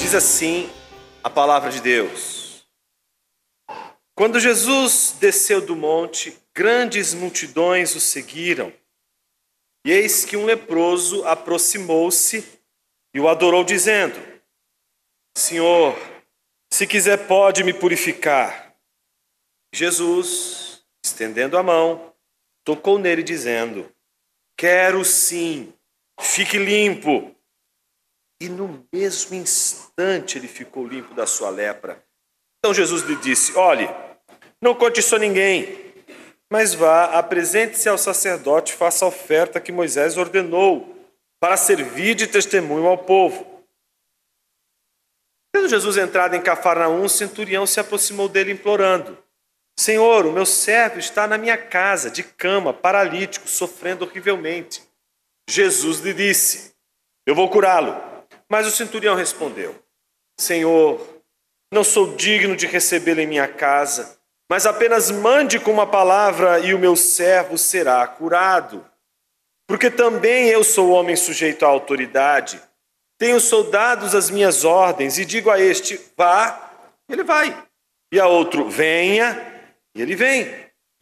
Diz assim a palavra de Deus: quando Jesus desceu do monte, grandes multidões o seguiram. E eis que um leproso aproximou-se e o adorou, dizendo: Senhor, se quiser, pode me purificar. Jesus, estendendo a mão, tocou nele, dizendo: quero sim, fique limpo. E no mesmo instante ele ficou limpo da sua lepra. Então Jesus lhe disse: olhe, não conte isso a ninguém, mas vá, apresente-se ao sacerdote e faça a oferta que Moisés ordenou, para servir de testemunho ao povo. Tendo Jesus entrado em Cafarnaum, um centurião se aproximou dele implorando: Senhor, o meu servo está na minha casa, de cama, paralítico, sofrendo horrivelmente. Jesus lhe disse: eu vou curá-lo. Mas o centurião respondeu: Senhor, não sou digno de recebê-lo em minha casa, mas apenas mande com uma palavra e o meu servo será curado. Porque também eu sou homem sujeito à autoridade. Tenho soldados às minhas ordens e digo a este: vá, ele vai. E a outro: venha, e ele vem.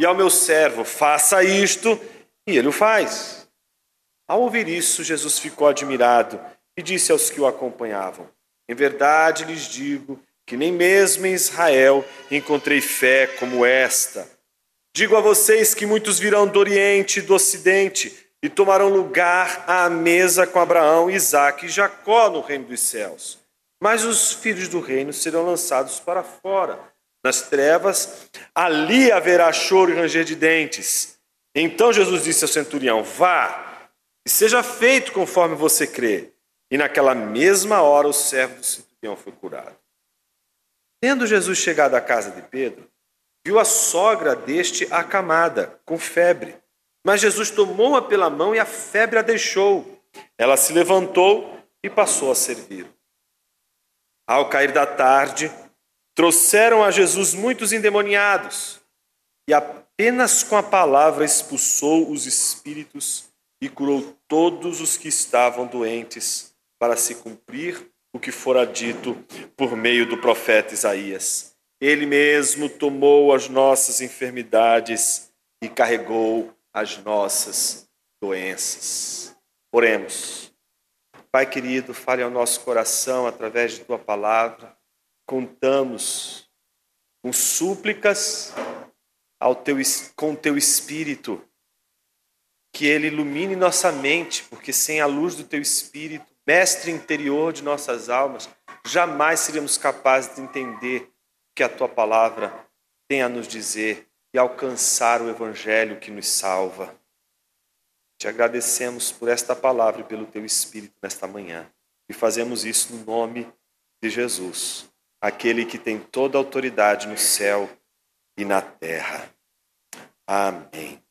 E ao meu servo: faça isto, e ele o faz. Ao ouvir isso, Jesus ficou admirado e disse aos que o acompanhavam: em verdade lhes digo que nem mesmo em Israel encontrei fé como esta. Digo a vocês que muitos virão do Oriente e do Ocidente e tomarão lugar à mesa com Abraão, Isaque e Jacó no reino dos céus. Mas os filhos do reino serão lançados para fora, nas trevas. Ali haverá choro e ranger de dentes. Então Jesus disse ao centurião: vá, e seja feito conforme você crê. E naquela mesma hora o servo do centurião foi curado. Tendo Jesus chegado à casa de Pedro, viu a sogra deste acamada, com febre. Mas Jesus tomou-a pela mão e a febre a deixou. Ela se levantou e passou a servir. Ao cair da tarde, trouxeram a Jesus muitos endemoniados, e apenas com a palavra expulsou os espíritos e curou todos os que estavam doentes, para se cumprir o que fora dito por meio do profeta Isaías. Ele mesmo tomou as nossas enfermidades e carregou as nossas doenças. Oremos. Pai querido, fale ao nosso coração através de tua palavra. Contamos com súplicas com teu Espírito, que ele ilumine nossa mente, porque sem a luz do teu Espírito, mestre interior de nossas almas, jamais seríamos capazes de entender o que a tua palavra tem a nos dizer e alcançar o evangelho que nos salva. Te agradecemos por esta palavra e pelo teu Espírito nesta manhã. E fazemos isso no nome de Jesus, aquele que tem toda a autoridade no céu e na terra. Amém.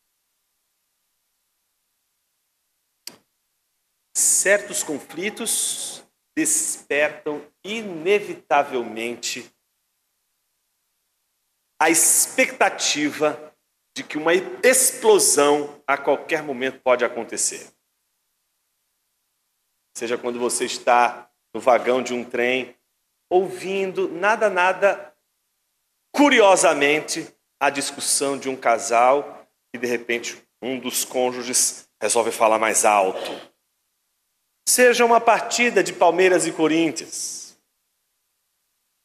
Certos conflitos despertam inevitavelmente a expectativa de que uma explosão a qualquer momento pode acontecer. Seja quando você está no vagão de um trem, ouvindo nada curiosamente a discussão de um casal e de repente um dos cônjuges resolve falar mais alto. Seja uma partida de Palmeiras e Corinthians.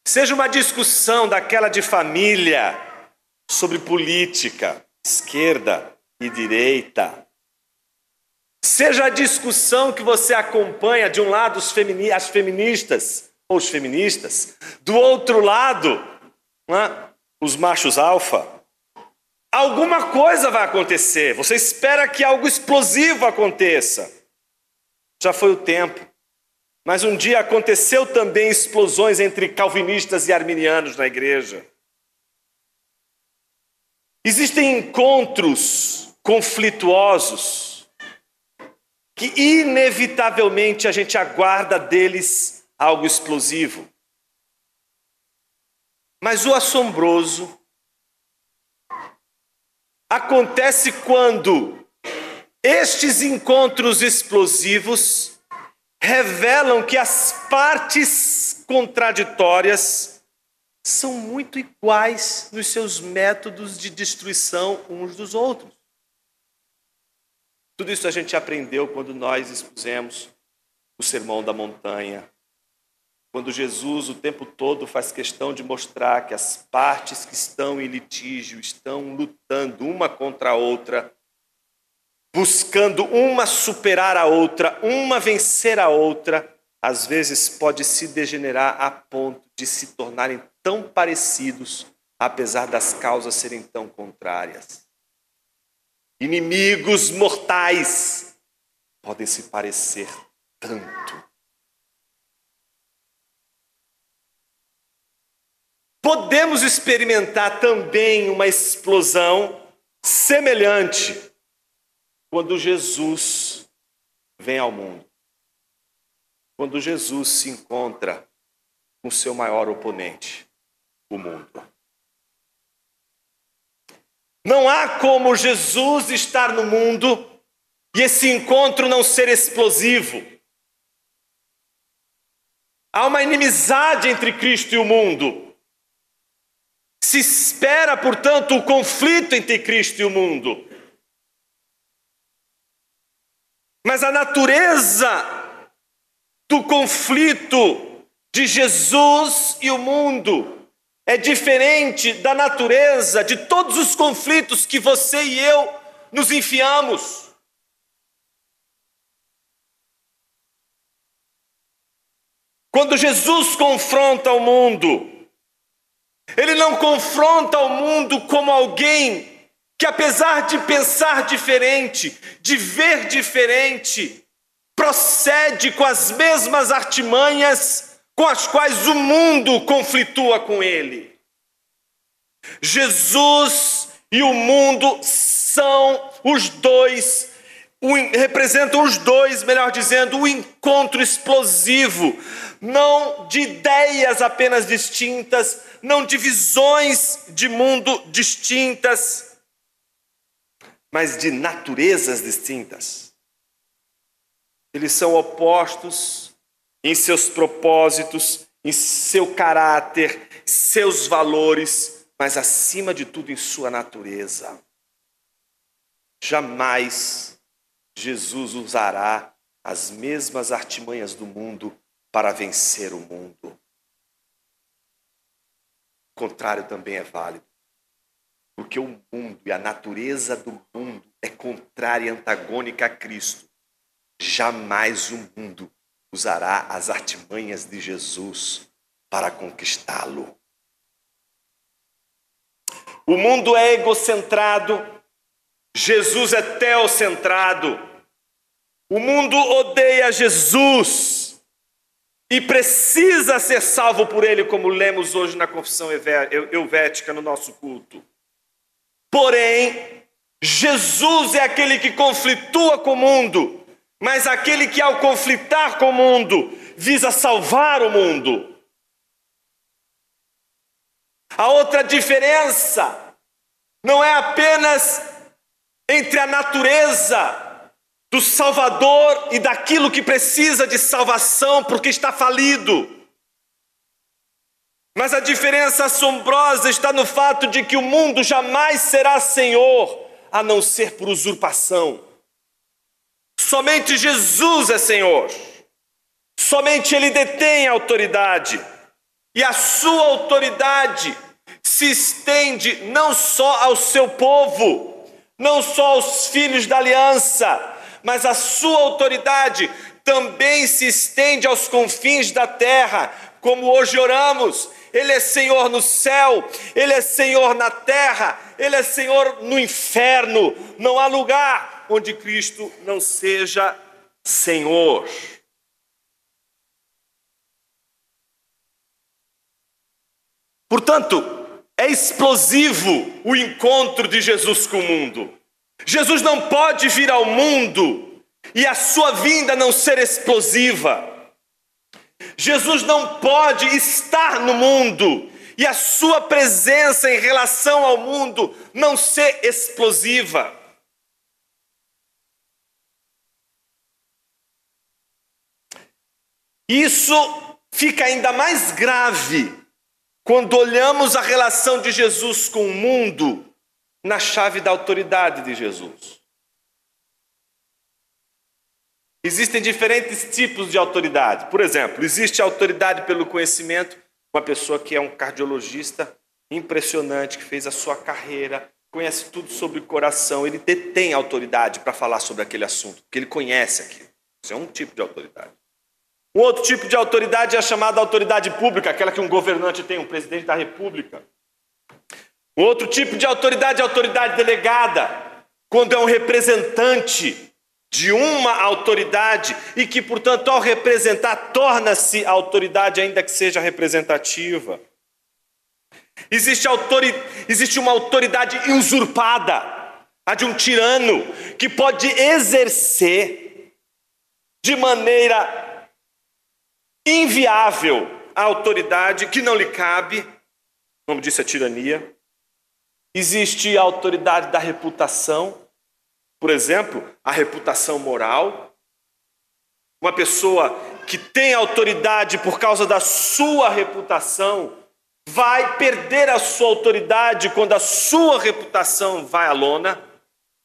Seja uma discussão daquela de família sobre política, esquerda e direita. Seja a discussão que você acompanha de um lado as feministas ou os feministas, do outro lado, os machos alfa. Alguma coisa vai acontecer. Você espera que algo explosivo aconteça. Já foi o tempo. Mas um dia aconteceu também explosões entre calvinistas e arminianos na igreja. Existem encontros conflituosos que inevitavelmente a gente aguarda deles algo explosivo. Mas o assombroso acontece quando estes encontros explosivos revelam que as partes contraditórias, são muito iguais nos seus métodos de destruição uns dos outros. Tudo isso a gente aprendeu quando nós expusemos o Sermão da Montanha. Quando Jesus o tempo todo faz questão de mostrar que as partes que estão em litígio estão lutando uma contra a outra, buscando uma superar a outra, uma vencer a outra, às vezes pode se degenerar a ponto de se tornarem tão parecidos, apesar das causas serem tão contrárias. Inimigos mortais podem se parecer tanto. Podemos experimentar também uma explosão semelhante quando Jesus vem ao mundo. Quando Jesus se encontra com o seu maior oponente, o mundo. Não há como Jesus estar no mundo e esse encontro não ser explosivo. Há uma inimizade entre Cristo e o mundo. Se espera, portanto, o conflito entre Cristo e o mundo. Mas a natureza do conflito de Jesus e o mundo é diferente da natureza de todos os conflitos que você e eu nos enfiamos. Quando Jesus confronta o mundo, ele não confronta o mundo como alguém que, apesar de pensar diferente, de ver diferente, procede com as mesmas artimanhas com as quais o mundo conflitua com ele. Jesus e o mundo são os dois, representam os dois, melhor dizendo, o encontro explosivo, não de ideias apenas distintas, não de visões de mundo distintas, mas de naturezas distintas. Eles são opostos em seus propósitos, em seu caráter, seus valores, mas acima de tudo em sua natureza. Jamais Jesus usará as mesmas artimanhas do mundo para vencer o mundo. O contrário também é válido. Porque o mundo e a natureza do mundo é contrária e antagônica a Cristo. Jamais o mundo usará as artimanhas de Jesus para conquistá-lo. O mundo é egocentrado, Jesus é teocentrado. O mundo odeia Jesus e precisa ser salvo por ele, como lemos hoje na confissão helvética no nosso culto. Porém, Jesus é aquele que conflitua com o mundo, mas aquele que, ao conflitar com o mundo, visa salvar o mundo. A outra diferença não é apenas entre a natureza do Salvador e daquilo que precisa de salvação porque está falido. Mas a diferença assombrosa está no fato de que o mundo jamais será senhor, a não ser por usurpação. Somente Jesus é Senhor. Somente Ele detém a autoridade. E a sua autoridade se estende não só ao seu povo, não só aos filhos da aliança, mas a sua autoridade também se estende aos confins da terra, como hoje oramos. Ele é Senhor no céu, Ele é Senhor na terra, Ele é Senhor no inferno. Não há lugar onde Cristo não seja Senhor. Portanto, é explosivo o encontro de Jesus com o mundo. Jesus não pode vir ao mundo e a sua vinda não ser explosiva. Jesus não pode estar no mundo e a sua presença em relação ao mundo não ser explosiva. Isso fica ainda mais grave quando olhamos a relação de Jesus com o mundo na chave da autoridade de Jesus. Existem diferentes tipos de autoridade. Por exemplo, existe a autoridade pelo conhecimento, uma pessoa que é um cardiologista impressionante, que fez a sua carreira, conhece tudo sobre o coração, ele detém autoridade para falar sobre aquele assunto, porque ele conhece aquilo. Isso é um tipo de autoridade. Um outro tipo de autoridade é a chamada autoridade pública, aquela que um governante tem, um presidente da república. Um outro tipo de autoridade é a autoridade delegada, quando é um representante de uma autoridade e que, portanto, ao representar, torna-se autoridade, ainda que seja representativa. Existe uma autoridade usurpada, a de um tirano, que pode exercer de maneira inviável a autoridade que não lhe cabe, como disse a tirania. Existe a autoridade da reputação, por exemplo, a reputação moral. Uma pessoa que tem autoridade por causa da sua reputação vai perder a sua autoridade quando a sua reputação vai à lona,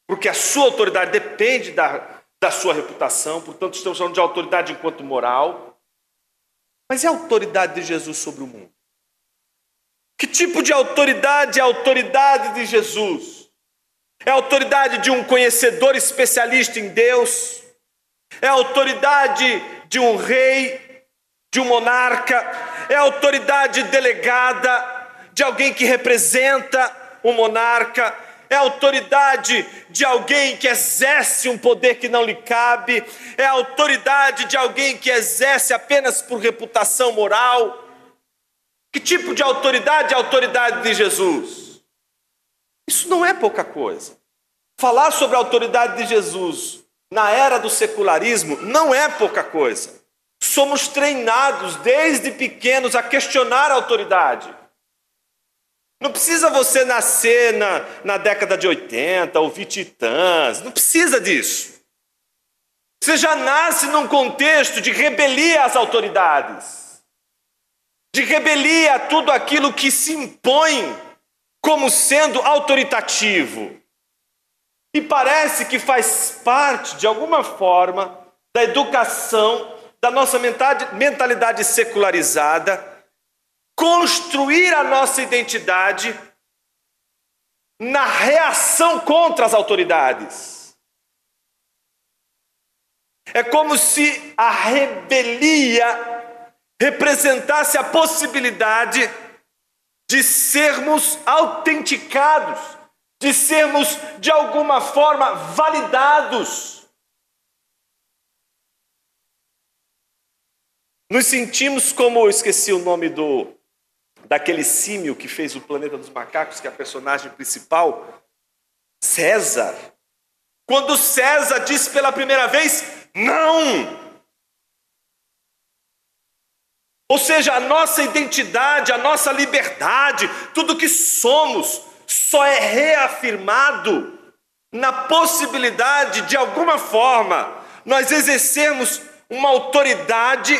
porque a sua autoridade depende da sua reputação, portanto estamos falando de autoridade enquanto moral. Mas e a autoridade de Jesus sobre o mundo? Que tipo de autoridade é a autoridade de Jesus? É a autoridade de um conhecedor especialista em Deus? É a autoridade de um rei, de um monarca? É a autoridade delegada de alguém que representa o monarca? É a autoridade de alguém que exerce um poder que não lhe cabe? É a autoridade de alguém que exerce apenas por reputação moral? Que tipo de autoridade é a autoridade de Jesus? Isso não é pouca coisa. Falar sobre a autoridade de Jesus na era do secularismo não é pouca coisa. Somos treinados desde pequenos a questionar a autoridade. Não precisa você nascer na década de 80, ouvir Titãs, não precisa disso. Você já nasce num contexto de rebelia às autoridades, de rebelia a tudo aquilo que se impõe como sendo autoritativo. E parece que faz parte, de alguma forma, da educação, da nossa mentalidade secularizada, construir a nossa identidade na reação contra as autoridades. É como se a rebelia representasse a possibilidade de sermos autenticados, de sermos, de alguma forma, validados. Nos sentimos como, eu esqueci o nome daquele símio que fez o Planeta dos Macacos, que é a personagem principal, César. Quando César disse pela primeira vez, não! Ou seja, a nossa identidade, a nossa liberdade, tudo que somos, só é reafirmado na possibilidade, de alguma forma, nós exercermos uma autoridade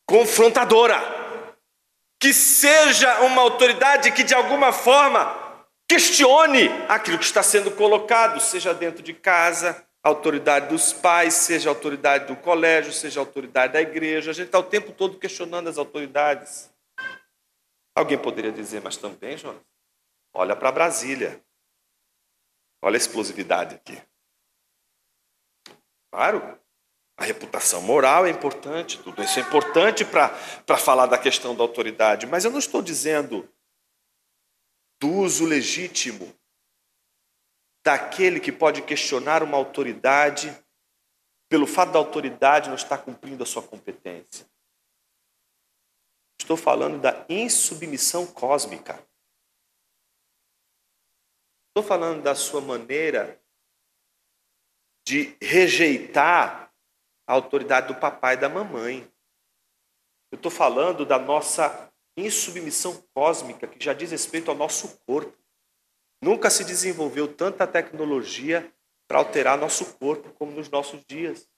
confrontadora, que seja uma autoridade que, de alguma forma, questione aquilo que está sendo colocado, seja dentro de casa, a autoridade dos pais, seja a autoridade do colégio, seja a autoridade da igreja. A gente está o tempo todo questionando as autoridades. Alguém poderia dizer, mas também, Jonas, olha para Brasília. Olha a explosividade aqui. Claro, a reputação moral é importante, tudo isso é importante para falar da questão da autoridade, mas eu não estou dizendo do uso legítimo daquele que pode questionar uma autoridade pelo fato da autoridade não estar cumprindo a sua competência. Estou falando da insubmissão cósmica. Estou falando da sua maneira de rejeitar a autoridade do papai e da mamãe. Eu estou falando da nossa insubmissão cósmica, que já diz respeito ao nosso corpo. Nunca se desenvolveu tanta tecnologia para alterar nosso corpo como nos nossos dias.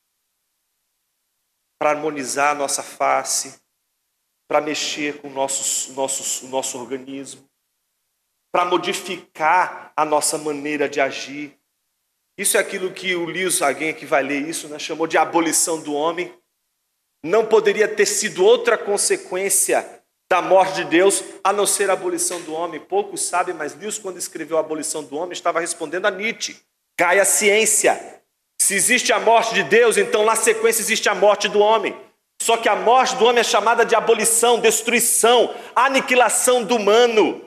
Para harmonizar a nossa face, para mexer com o nosso organismo, para modificar a nossa maneira de agir. Isso é aquilo que o Lewis, alguém que vai ler isso, né, chamou de abolição do homem. Não poderia ter sido outra consequência da morte de Deus, a não ser a abolição do homem. Poucos sabem, mas Lewis, quando escreveu a abolição do homem, estava respondendo a Nietzsche. Cai a ciência. Se existe a morte de Deus, então na sequência existe a morte do homem. Só que a morte do homem é chamada de abolição, destruição, aniquilação do humano.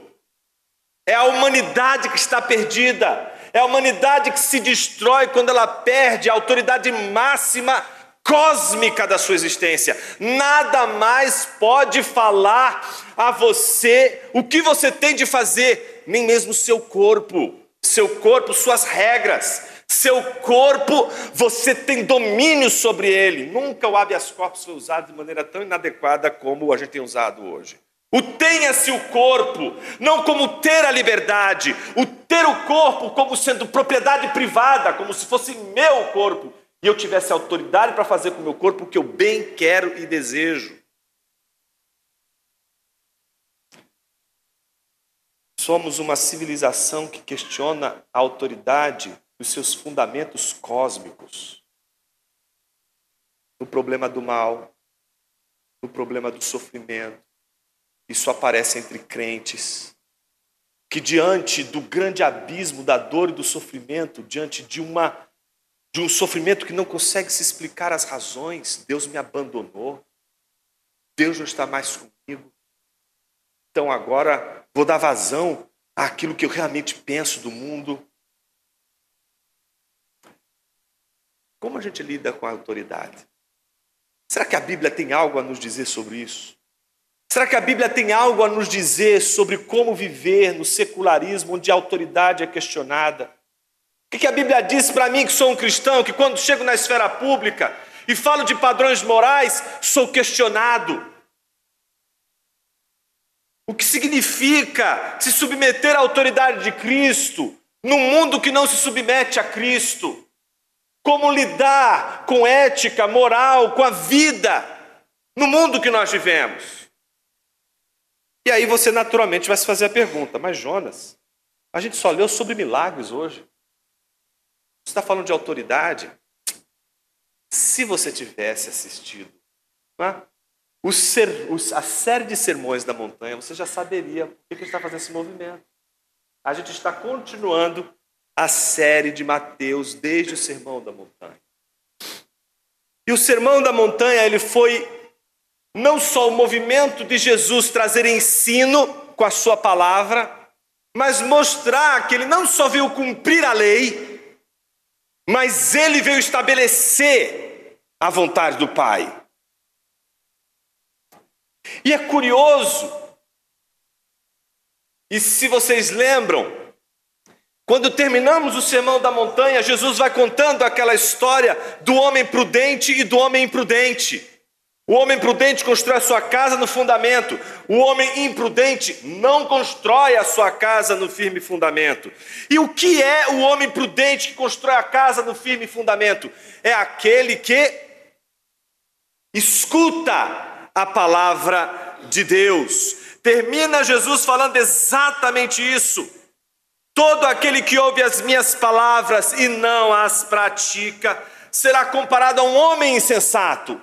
É a humanidade que está perdida. É a humanidade que se destrói quando ela perde a autoridade máxima cósmica da sua existência. Nada mais pode falar a você o que você tem de fazer, nem mesmo seu corpo, suas regras. Seu corpo, você tem domínio sobre ele. Nunca o habeas corpus foi usado de maneira tão inadequada como a gente tem usado hoje. O tenha-se o corpo, não como ter a liberdade, o ter o corpo como sendo propriedade privada, como se fosse meu corpo, e eu tivesse autoridade para fazer com o meu corpo o que eu bem quero e desejo. Somos uma civilização que questiona a autoridade dos seus fundamentos cósmicos. No problema do mal, no problema do sofrimento, isso aparece entre crentes, que diante do grande abismo da dor e do sofrimento, diante de um sofrimento que não consegue se explicar as razões, Deus me abandonou, Deus não está mais comigo, então agora vou dar vazão àquilo que eu realmente penso do mundo. Como a gente lida com a autoridade? Será que a Bíblia tem algo a nos dizer sobre isso? Será que a Bíblia tem algo a nos dizer sobre como viver no secularismo, onde a autoridade é questionada? O que a Bíblia diz para mim, que sou um cristão, que quando chego na esfera pública e falo de padrões morais, sou questionado? O que significa se submeter à autoridade de Cristo num mundo que não se submete a Cristo? Como lidar com ética, moral, com a vida no mundo que nós vivemos? E aí você naturalmente vai se fazer a pergunta, mas Jonas, a gente só leu sobre milagres hoje. Você está falando de autoridade? Se você tivesse assistido, não é? A série de sermões da montanha, você já saberia por que está fazendo esse movimento. A gente está continuando a série de Mateus desde o Sermão da Montanha. E o Sermão da Montanha, ele foi não só o movimento de Jesus trazer ensino com a sua palavra, mas mostrar que ele não só veio cumprir a lei, mas ele veio estabelecer a vontade do Pai. E é curioso, e se vocês lembram, quando terminamos o Sermão da Montanha, Jesus vai contando aquela história do homem prudente e do homem imprudente. O homem prudente constrói a sua casa no fundamento. O homem imprudente não constrói a sua casa no firme fundamento. E o que é o homem prudente que constrói a casa no firme fundamento? É aquele que escuta a palavra de Deus. Termina Jesus falando exatamente isso. Todo aquele que ouve as minhas palavras e não as pratica, será comparado a um homem insensato.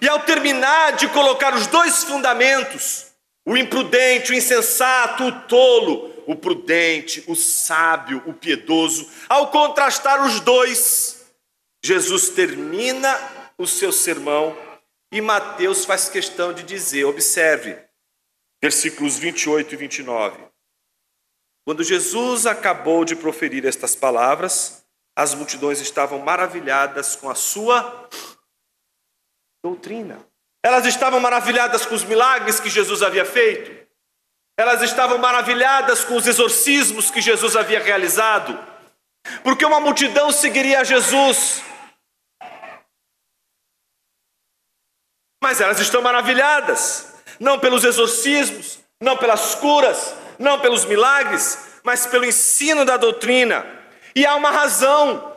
E ao terminar de colocar os dois fundamentos, o imprudente, o insensato, o tolo, o prudente, o sábio, o piedoso, ao contrastar os dois, Jesus termina o seu sermão e Mateus faz questão de dizer, observe, versículos 28 e 29. Quando Jesus acabou de proferir estas palavras, as multidões estavam maravilhadas com a sua doutrina. Elas estavam maravilhadas com os milagres que Jesus havia feito. Elas estavam maravilhadas com os exorcismos que Jesus havia realizado. Porque uma multidão seguiria a Jesus. Mas elas estão maravilhadas, não pelos exorcismos, não pelas curas, não pelos milagres, mas pelo ensino da doutrina. E há uma razão.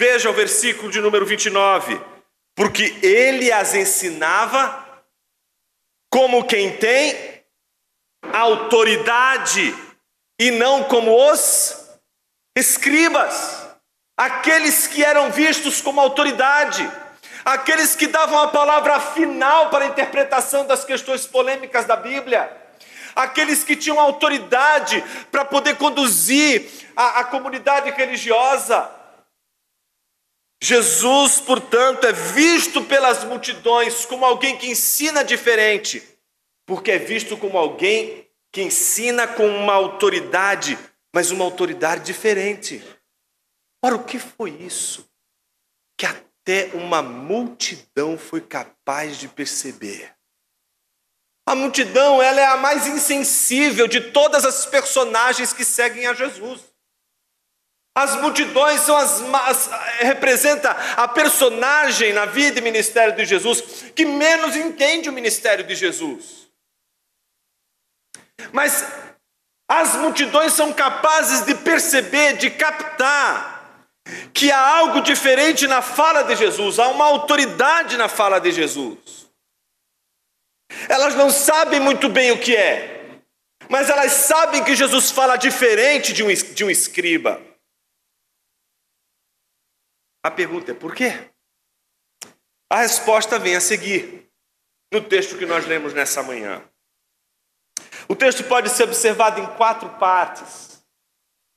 Veja o versículo de número 29. porque ele as ensinava como quem tem autoridade e não como os escribas, aqueles que eram vistos como autoridade, aqueles que davam a palavra final para a interpretação das questões polêmicas da Bíblia, aqueles que tinham autoridade para poder conduzir a comunidade religiosa. Jesus, portanto, é visto pelas multidões como alguém que ensina diferente, porque é visto como alguém que ensina com uma autoridade, mas uma autoridade diferente. Ora, o que foi isso que até uma multidão foi capaz de perceber? A multidão, ela é a mais insensível de todas as personagens que seguem a Jesus. As multidões representa a personagem na vida e ministério de Jesus que menos entende o ministério de Jesus. Mas as multidões são capazes de perceber, de captar que há algo diferente na fala de Jesus, há uma autoridade na fala de Jesus. Elas não sabem muito bem o que é, mas elas sabem que Jesus fala diferente de um escriba. A pergunta é por quê? A resposta vem a seguir, no texto que nós lemos nessa manhã. O texto pode ser observado em 4 partes.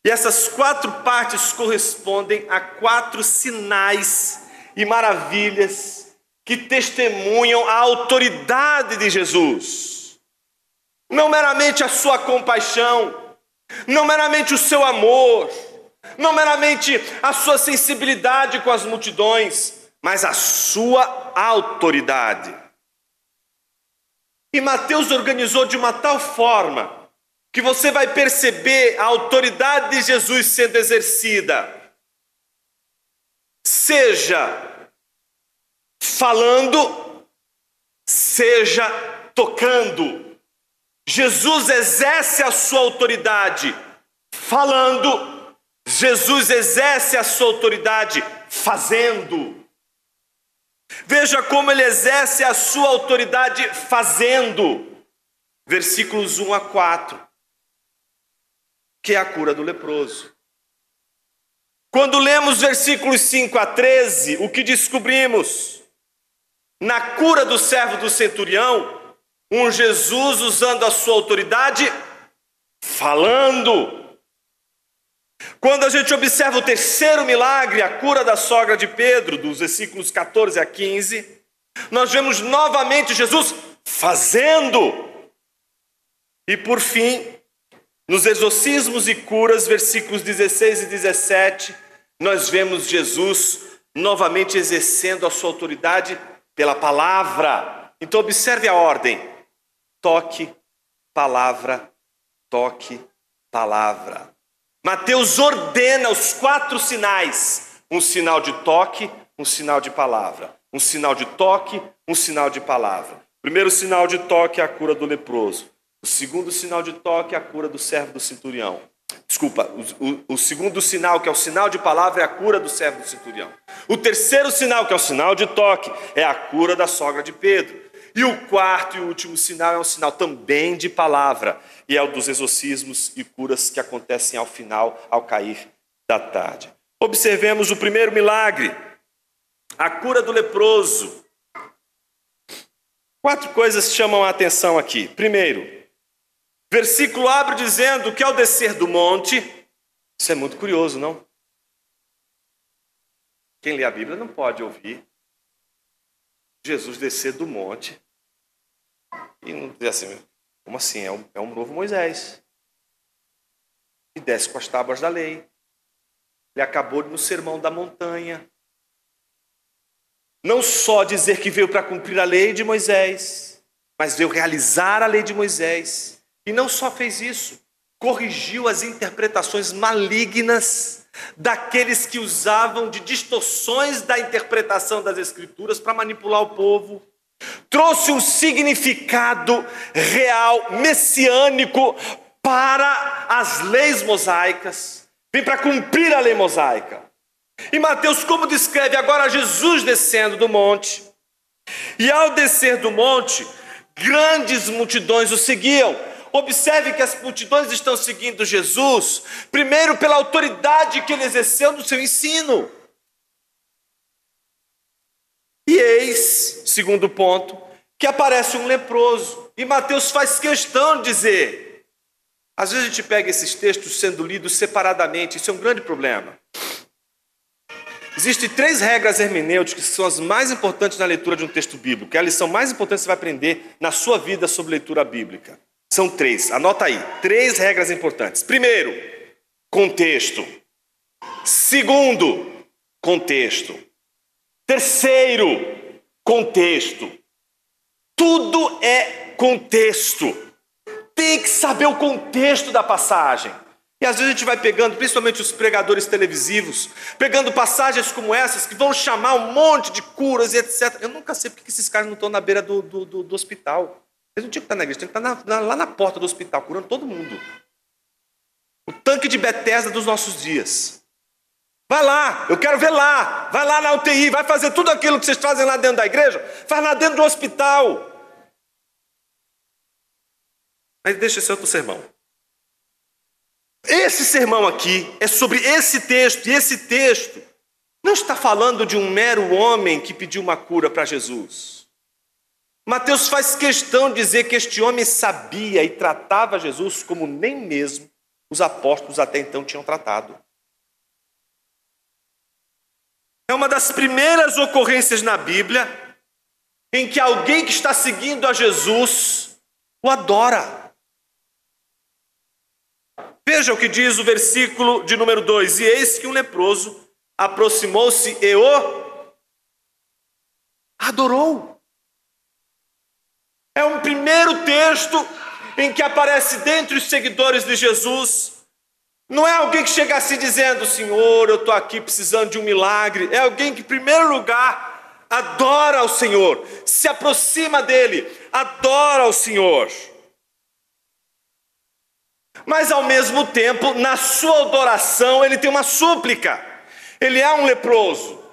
E essas 4 partes correspondem a 4 sinais e maravilhas que testemunham a autoridade de Jesus. Não meramente a sua compaixão, não meramente o seu amor, não meramente a sua sensibilidade com as multidões, mas a sua autoridade. E Mateus organizou de uma tal forma que você vai perceber a autoridade de Jesus sendo exercida, seja falando, seja tocando. Jesus exerce a sua autoridade falando, Jesus exerce a sua autoridade fazendo. Veja como ele exerce a sua autoridade fazendo. Versículos 1 a 4, que é a cura do leproso. Quando lemos versículos 5 a 13, o que descobrimos? Na cura do servo do centurião, um Jesus usando a sua autoridade falando. Quando a gente observa o terceiro milagre, a cura da sogra de Pedro, dos versículos 14 a 15, nós vemos novamente Jesus fazendo. E por fim, nos exorcismos e curas, versículos 16 e 17, nós vemos Jesus novamente exercendo a sua autoridade pela palavra. Então observe a ordem: toque, palavra, toque, palavra. Mateus ordena os 4 sinais: um sinal de toque, um sinal de palavra, um sinal de toque, um sinal de palavra. O primeiro sinal de toque é a cura do leproso. O segundo sinal de toque é a cura do servo do centurião. Desculpa, o segundo sinal, que é o sinal de palavra, é a cura do servo do centurião. O terceiro sinal, que é o sinal de toque, é a cura da sogra de Pedro. E o quarto e último sinal é um sinal também de palavra, e é o dos exorcismos e curas que acontecem ao final, ao cair da tarde. Observemos o primeiro milagre, a cura do leproso. 4 coisas chamam a atenção aqui. Primeiro, versículo abre dizendo que ao descer do monte, isso é muito curioso, não? Quem lê a Bíblia não pode ouvir Jesus descer do monte e não dizer assim, como assim? É um novo Moisés. E desce com as tábuas da lei. Ele acabou no sermão da montanha. Não só dizer que veio para cumprir a lei de Moisés, mas veio realizar a lei de Moisés. E não só fez isso, corrigiu as interpretações malignas daqueles que usavam de distorções da interpretação das Escrituras para manipular o povo. Trouxe um significado real, messiânico para as leis mosaicas. Vem para cumprir a lei mosaica. E Mateus, como descreve agora Jesus descendo do monte. E ao descer do monte, grandes multidões o seguiam. Observe que as multidões estão seguindo Jesus, primeiro pela autoridade que ele exerceu no seu ensino. E eis, segundo ponto, que aparece um leproso. E Mateus faz questão de dizer. Às vezes a gente pega esses textos sendo lidos separadamente, isso é um grande problema. Existem 3 regras hermenêuticas que são as mais importantes na leitura de um texto bíblico. É a lição mais importante que você vai aprender na sua vida sobre leitura bíblica. São 3, anota aí. 3 regras importantes. Primeiro, contexto. Segundo, contexto. Terceiro, contexto. Tudo é contexto. Tem que saber o contexto da passagem. E às vezes a gente vai pegando, principalmente os pregadores televisivos, pegando passagens como essas que vão chamar um monte de curas e etc. Eu nunca sei porque esses caras não estão na beira do hospital. Eles não tinham que estar na igreja, tinham que estar lá na porta do hospital, curando todo mundo. O tanque de Betesda dos nossos dias. Vai lá, eu quero ver lá. Vai lá na UTI, vai fazer tudo aquilo que vocês fazem lá dentro da igreja, faz lá dentro do hospital. Mas deixa esse outro sermão. Esse sermão aqui é sobre esse texto, e esse texto não está falando de um mero homem que pediu uma cura para Jesus. Mateus faz questão de dizer que este homem sabia e tratava Jesus como nem mesmo os apóstolos até então tinham tratado. É uma das primeiras ocorrências na Bíblia em que alguém que está seguindo a Jesus o adora. Veja o que diz o versículo de número 2. E eis que um leproso aproximou-se e o adorou. É um primeiro texto em que aparece dentre os seguidores de Jesus. Não é alguém que chega assim dizendo: Senhor, eu estou aqui precisando de um milagre. É alguém que, em primeiro lugar, adora ao Senhor, se aproxima dele, adora ao Senhor. Mas ao mesmo tempo, na sua adoração, ele tem uma súplica. Ele é um leproso.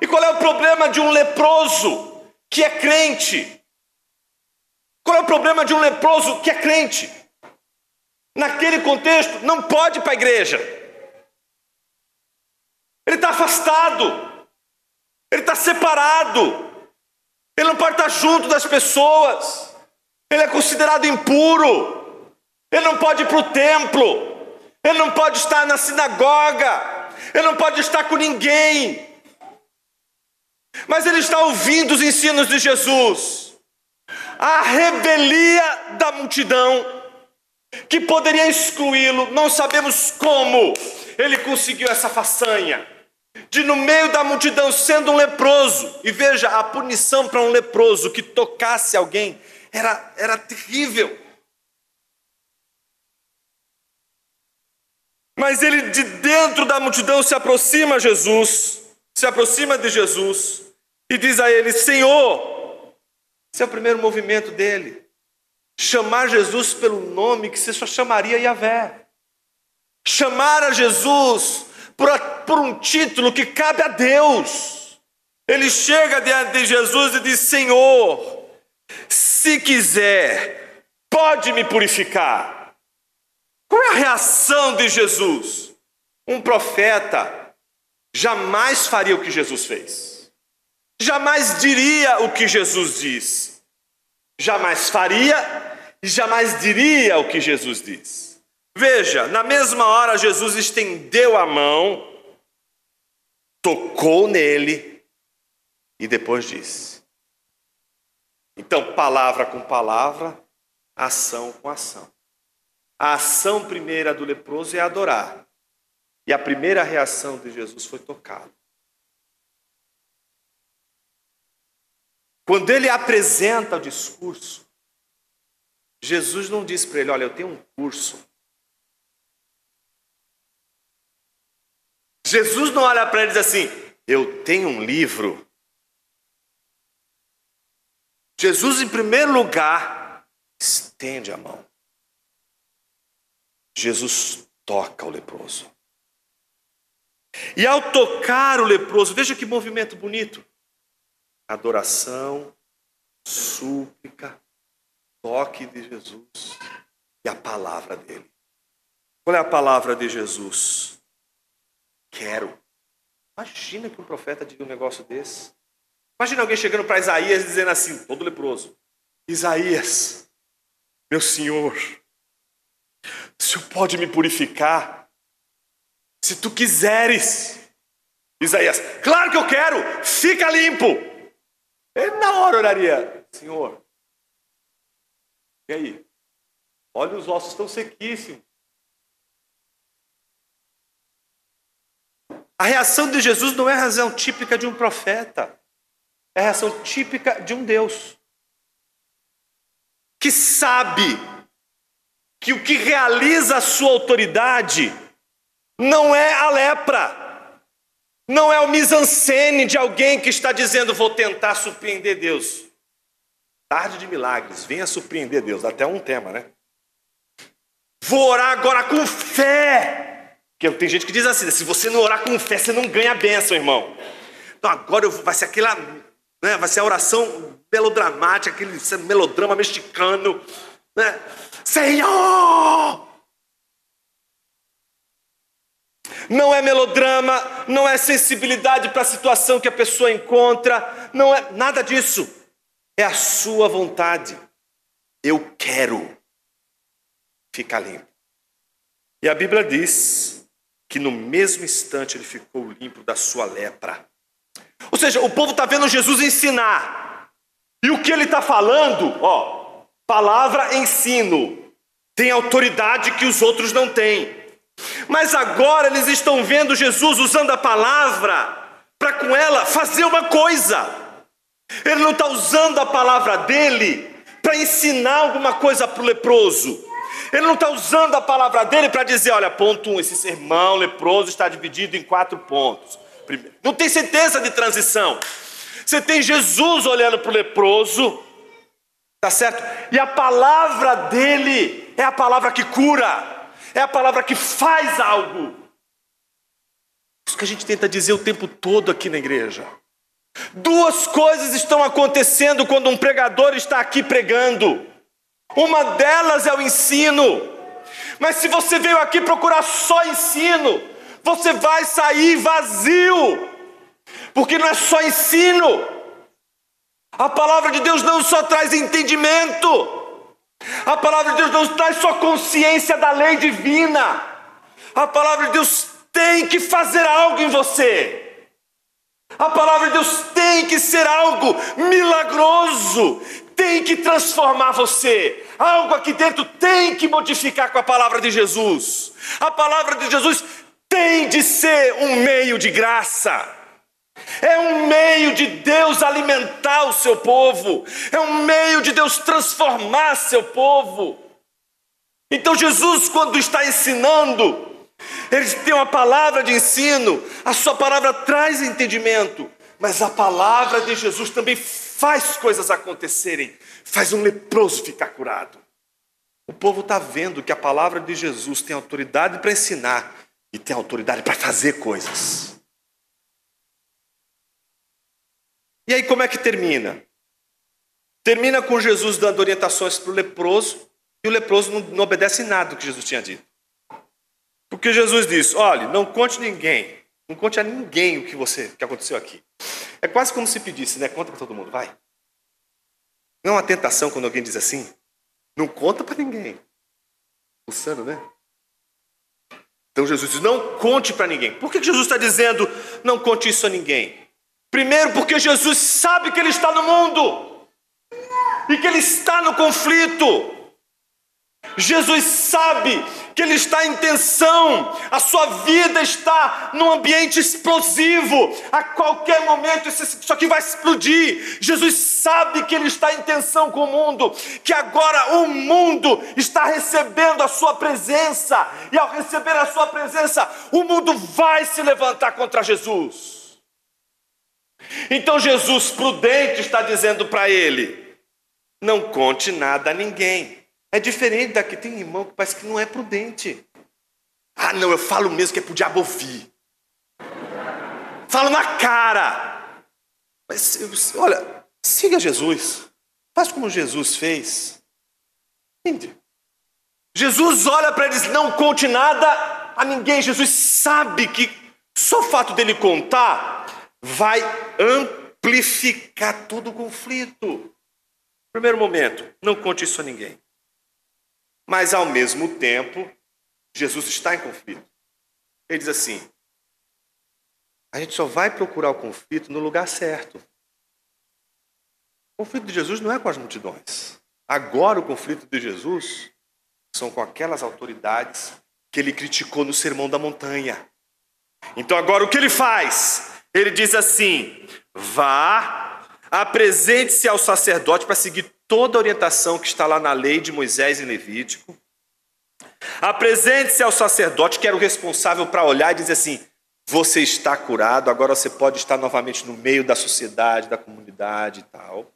E qual é o problema de um leproso que é crente? Qual é o problema de um leproso que é crente? Naquele contexto, não pode ir para a igreja. Ele está afastado. Ele está separado. Ele não pode estar junto das pessoas. Ele é considerado impuro. Ele não pode ir para o templo. Ele não pode estar na sinagoga. Ele não pode estar com ninguém. Mas ele está ouvindo os ensinos de Jesus. A revelia da multidão, que poderia excluí-lo, não sabemos como ele conseguiu essa façanha. De no meio da multidão, sendo um leproso. E veja, a punição para um leproso que tocasse alguém era terrível. Mas ele de dentro da multidão se aproxima de Jesus e diz a ele: Senhor. Esse é o primeiro movimento dele. Chamar Jesus pelo nome que você só chamaria Yahvé. Chamar a Jesus por um título que cabe a Deus. Ele chega diante de Jesus e diz: Senhor, se quiser, pode me purificar. Qual é a reação de Jesus? Um profeta jamais faria o que Jesus fez. Jamais diria o que Jesus diz. Jamais faria e jamais diria o que Jesus diz. Veja, na mesma hora Jesus estendeu a mão, tocou nele e depois disse. Então, palavra com palavra, ação com ação. A ação primeira do leproso é adorar. E a primeira reação de Jesus foi tocá-lo. Quando ele apresenta o discurso, Jesus não diz para ele: olha, eu tenho um curso. Jesus não olha para ele e diz assim: eu tenho um livro. Jesus, em primeiro lugar, estende a mão. Jesus toca o leproso. E ao tocar o leproso, veja que movimento bonito. Adoração, súplica, toque de Jesus e a palavra dele. Qual é a palavra de Jesus? Quero. Imagina que um profeta diga um negócio desse. Imagina alguém chegando para Isaías dizendo assim, todo leproso: Isaías, meu senhor, o senhor pode me purificar? Se tu quiseres. Isaías: claro que eu quero, fica limpo. Ele na hora oraria: Senhor, e aí? Olha, os ossos estão sequíssimos. A reação de Jesus não é a reação típica de um profeta. É a reação típica de um Deus que sabe que o que realiza a sua autoridade não é a lepra, não é o mise-en-scène de alguém que está dizendo: vou tentar surpreender Deus. Tarde de milagres, venha surpreender Deus, até um tema, né? Vou orar agora com fé. Porque tem gente que diz assim: se você não orar com fé, você não ganha a bênção, irmão. Então agora vai ser aquela, né, vai ser a oração melodramática, aquele melodrama mexicano, né? Senhor! Não é melodrama, não é sensibilidade para a situação que a pessoa encontra, não é nada disso. É a sua vontade. Eu quero ficar limpo. E a Bíblia diz que no mesmo instante ele ficou limpo da sua lepra. Ou seja, o povo está vendo Jesus ensinar. E o que ele está falando, palavra, ensino, tem autoridade que os outros não têm. Mas agora eles estão vendo Jesus usando a palavra para com ela fazer uma coisa. Ele não está usando a palavra dele para ensinar alguma coisa para o leproso. Ele não está usando a palavra dele para dizer: olha, ponto 1, esse sermão leproso está dividido em 4 pontos. Primeiro, não tem certeza de transição. Você tem Jesus olhando para o leproso, tá certo? E a palavra dele é a palavra que cura, é a palavra que faz algo. Isso que a gente tenta dizer o tempo todo aqui na igreja. 2 coisas estão acontecendo quando um pregador está aqui pregando. Uma delas é o ensino. Mas se você veio aqui procurar só ensino, você vai sair vazio. Porque não é só ensino. A palavra de Deus não só traz entendimento. A palavra de Deus não traz só consciência da lei divina. A palavra de Deus tem que fazer algo em você. A palavra de Deus tem que ser algo milagroso. Tem que transformar você. Algo aqui dentro tem que modificar com a palavra de Jesus. A palavra de Jesus tem de ser um meio de graça. É um meio de Deus alimentar o seu povo. É um meio de Deus transformar seu povo. Então Jesus, quando está ensinando, ele tem uma palavra de ensino. A sua palavra traz entendimento. Mas a palavra de Jesus também faz coisas acontecerem. Faz um leproso ficar curado. O povo está vendo que a palavra de Jesus tem autoridade para ensinar e tem autoridade para fazer coisas. E aí como é que termina? Termina com Jesus dando orientações para o leproso, e o leproso não obedece nada do que Jesus tinha dito. Porque Jesus disse: olha, não conte ninguém, não conte a ninguém o que aconteceu aqui. É quase como se pedisse, né? Conta para todo mundo, vai. Não é uma tentação quando alguém diz assim? Não conta para ninguém. Pulsando, né? Então Jesus diz: não conte para ninguém. Por que Jesus está dizendo não conte isso a ninguém? Primeiro, porque Jesus sabe que ele está no mundo e que ele está no conflito. Jesus sabe que ele está em tensão, a sua vida está num ambiente explosivo, a qualquer momento isso aqui vai explodir. Jesus sabe que ele está em tensão com o mundo, que agora o mundo está recebendo a sua presença, e ao receber a sua presença, o mundo vai se levantar contra Jesus. Então Jesus, prudente, está dizendo para ele: não conte nada a ninguém. É diferente daqui, tem irmão que parece que não é prudente. Ah não, eu falo mesmo que é para o diabo ouvir. Falo na cara. Mas, olha, siga Jesus. Faz como Jesus fez. Entende? Jesus olha para eles, não conte nada a ninguém. Jesus sabe que só o fato dele contar vai amplificar todo o conflito. Primeiro momento, não conte isso a ninguém. Mas ao mesmo tempo, Jesus está em conflito. Ele diz assim: a gente só vai procurar o conflito no lugar certo. O conflito de Jesus não é com as multidões. Agora o conflito de Jesus são com aquelas autoridades que ele criticou no Sermão da Montanha. Então agora o que ele faz? Ele diz assim: vá, apresente-se ao sacerdote para seguir toda a orientação que está lá na lei de Moisés e Levítico. Apresente-se ao sacerdote, que era o responsável para olhar e dizer assim: você está curado, agora você pode estar novamente no meio da sociedade, da comunidade e tal.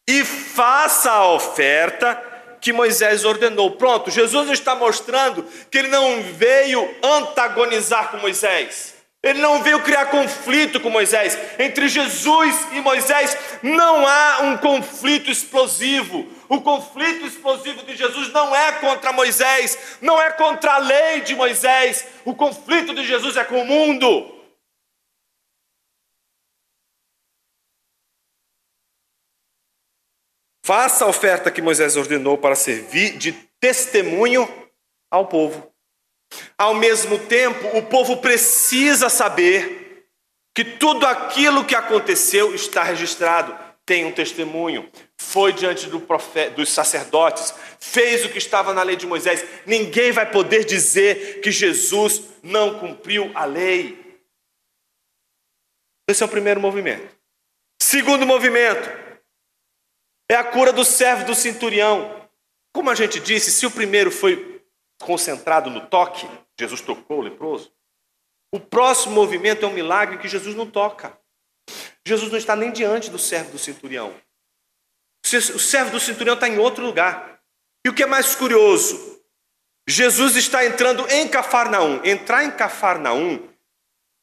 E faça a oferta que Moisés ordenou. Pronto, Jesus está mostrando que ele não veio antagonizar com Moisés. Ele não veio criar conflito com Moisés. Entre Jesus e Moisés não há um conflito explosivo. O conflito explosivo de Jesus não é contra Moisés, não é contra a lei de Moisés. O conflito de Jesus é com o mundo. Faça a oferta que Moisés ordenou para servir de testemunho ao povo. Ao mesmo tempo, o povo precisa saber que tudo aquilo que aconteceu está registrado. Tem um testemunho. Foi diante dos sacerdotes, fez o que estava na lei de Moisés. Ninguém vai poder dizer que Jesus não cumpriu a lei. Esse é o primeiro movimento. Segundo movimento é a cura do servo do centurião. Como a gente disse, se o primeiro foi concentrado no toque, Jesus tocou o leproso, o próximo movimento é um milagre que Jesus não toca. Jesus não está nem diante do servo do centurião. O servo do centurião está em outro lugar. E o que é mais curioso, Jesus está entrando em Cafarnaum. Entrar em Cafarnaum,